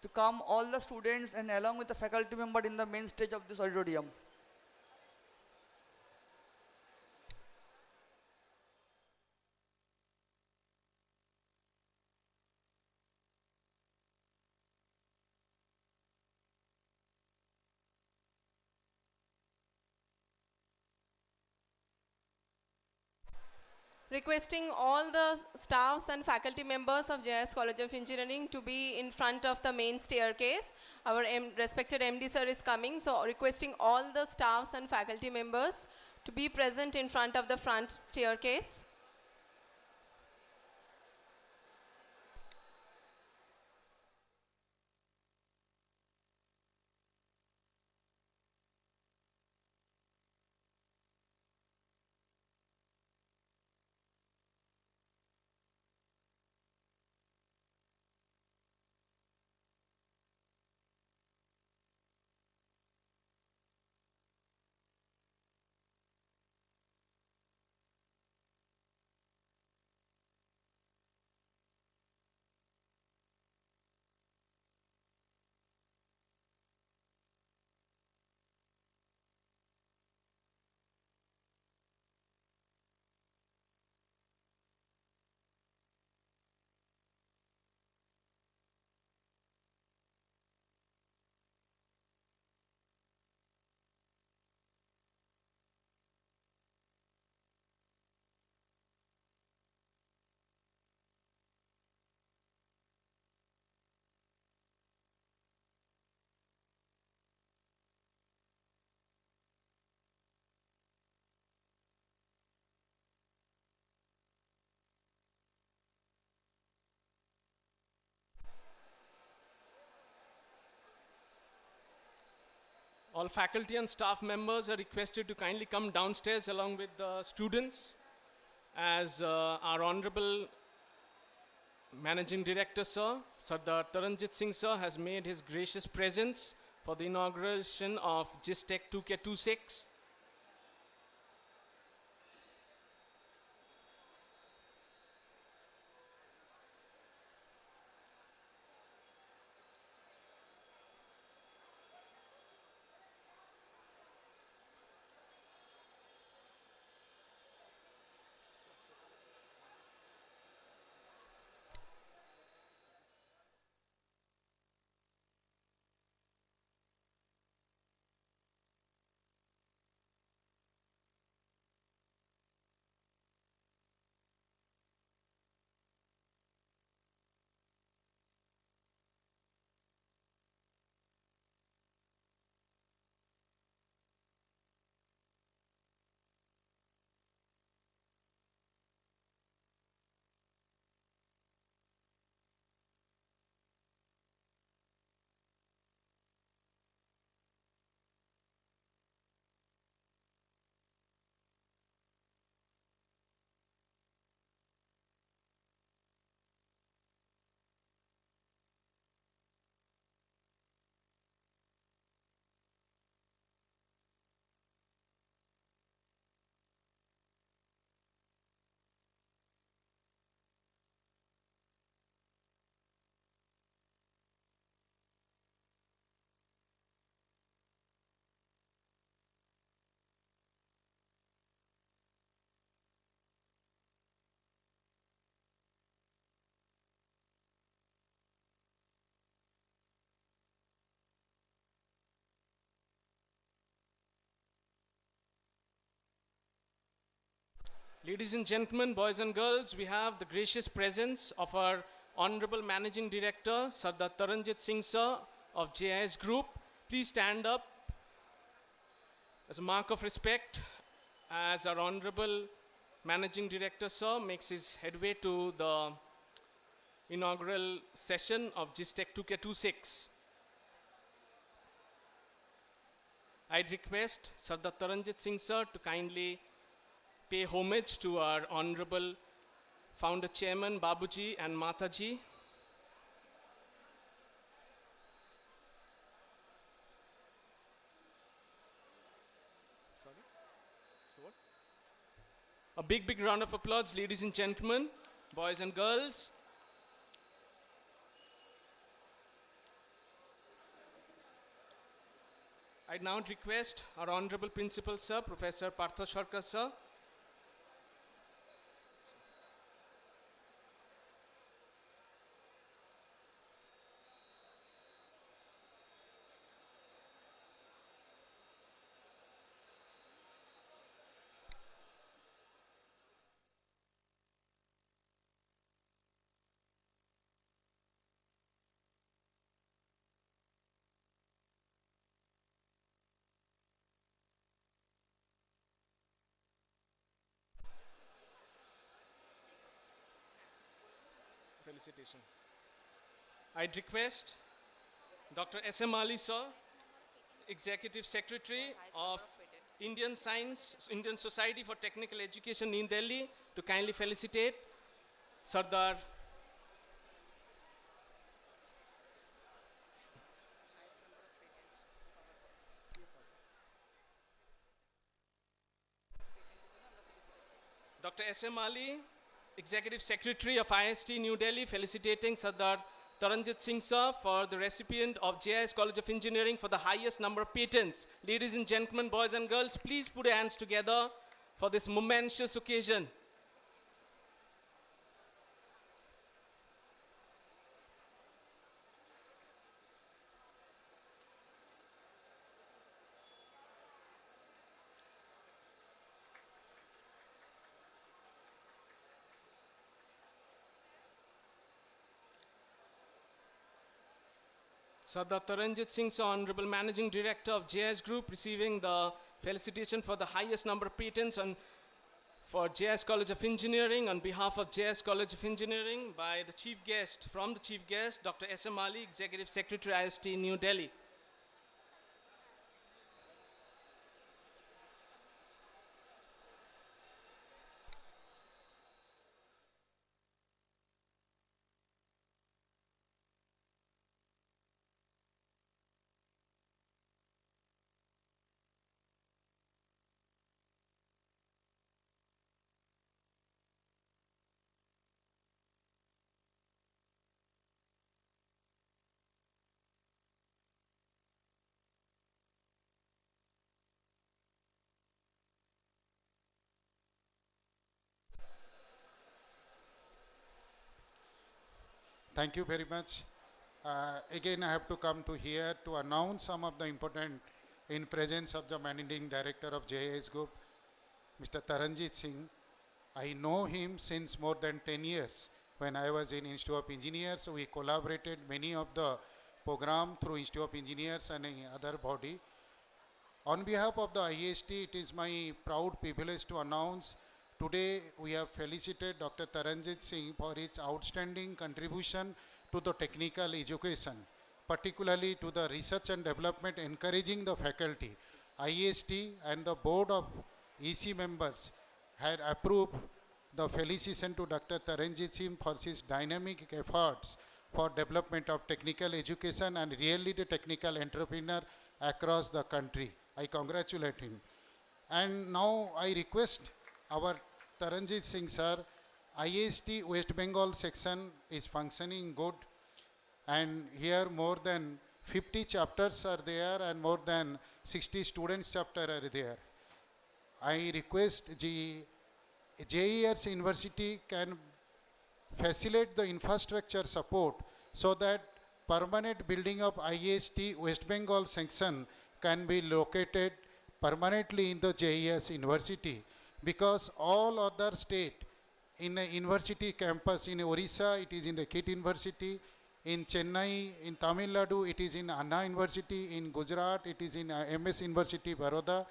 to come all the students and along with the faculty member in the main stage of this auditorium. Requesting all the staffs and faculty members of JIS College of Engineering to be in front of the main staircase. Our respected MD sir is coming, so requesting all the staffs and faculty members to be present in front of the front staircase. All faculty and staff members are requested to kindly come downstairs along with the students, as our Honorable Managing Director Sir, Sardar Taranjit Singh Sir, has made his gracious presence for the inauguration of JISTech2k26. Ladies and gentlemen, boys and girls, we have the gracious presence of our Honorable Managing Director, Sardar Taranjit Singh Sir of JIS Group. Please stand up as a mark of respect as our Honorable Managing Director Sir makes his headway to the inaugural session of JISTech2k26. I'd request Sardar Taranjit Singh sir to kindly pay homage to our Honorable Founder Chairman Babuji and Mataji. A big round of applause, ladies and gentlemen, boys and girls. I now request our Honorable Principal Sir, Professor Partha Sarkar Sir. Felicitation. I'd request Dr. S.M. Ali sir, Executive Secretary of Indian Society for Technical Education in Delhi, to kindly felicitate Sardar Dr. S.M. Ali, Executive Secretary of IST New Delhi, felicitating Sardar Taranjit Singh sir for the recipient of JIS College of Engineering for the highest number of patents. Ladies and gentlemen, boys and girls, please put your hands together for this momentous occasion. Sardar Taranjit Singh, sir, Honorable Managing Director of JIS Group, receiving the felicitation for the highest number of patents for JIS College of Engineering on behalf of JIS College of Engineering by the Chief Guest, from the Chief Guest, Dr. S.M. Ali, Executive Secretary, IST, New Delhi. Thank you very much. Again, I have to come to here to announce some of the important, in presence of the Managing Director of JIS Group, Mr. Taranjit Singh. I know him since more than 10 years. When I was in Institute of Engineers, we collaborated many of the program through Institute of Engineers and other body. On behalf of the IST, it is my proud privilege to announce today we have felicitated Dr. Taranjit Singh for his outstanding contribution to the technical education, particularly to the research and development, encouraging the faculty. IST and the board of EC members had approved the felicitation to Dr. Taranjit Singh for his dynamic efforts for development of technical education and really the technical entrepreneur across the country. I congratulate him. And now I request our Taranjit Singh sir, IST West Bengal section is functioning good, and here more than 50 chapters are there and more than 60 students chapter are there. I request JIS University can facilitate the infrastructure support so that permanent building of IST West Bengal section can be located permanently in the JIS University, because all other state in a university campus, in Orissa it is in the KIT University, in Chennai, in Tamil Nadu it is in Anna University, in Gujarat it is in MS University Baroda.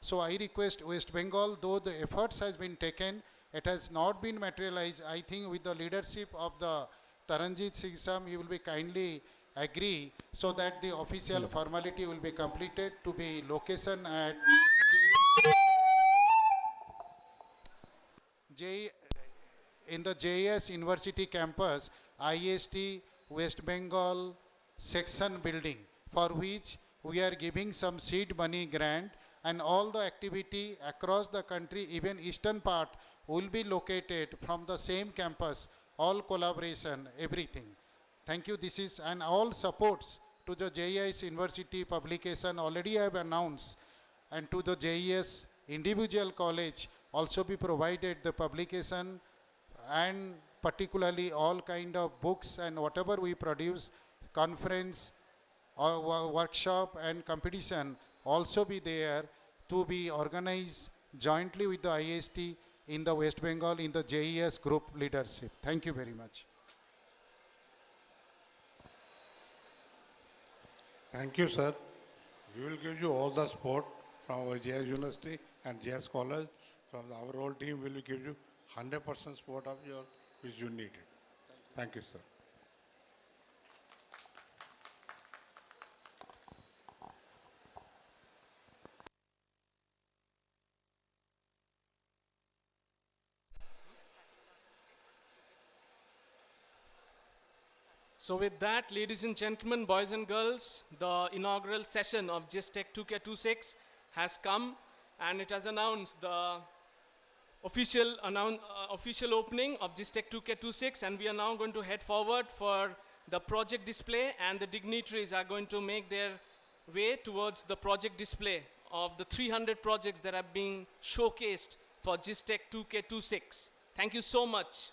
So I request West Bengal, though the efforts has been taken, it has not been materialized. I think with the leadership of the Taranjit Singh Sam, he will be kindly agree so that the official formality will be completed to be location at J in the JIS University campus, IST West Bengal section building, for which we are giving some seed money grant, and all the activity across the country, even eastern part, will be located from the same campus, all collaboration, everything. Thank you. This is, and all supports to the JIS University publication already I have announced, and to the JIS individual college also be provided the publication, and particularly all kind of books and whatever we produce, conference or workshop and competition also be there to be organized jointly with the IST in the West Bengal in the JIS group leadership. Thank you very much. Thank you, sir. We will give you all the support from our JIS University and JIS College. From our whole team, we will give you 100% support of your which you need it. Thank you, sir. So with that, ladies and gentlemen, boys and girls, the inaugural session of JISTech2k26 has come, and it has announced the official opening of JISTech2k26, and we are now going to head forward for the project display, and the dignitaries are going to make their way towards the project display of the 300 projects that are being showcased for JISTech2k26. Thank you so much.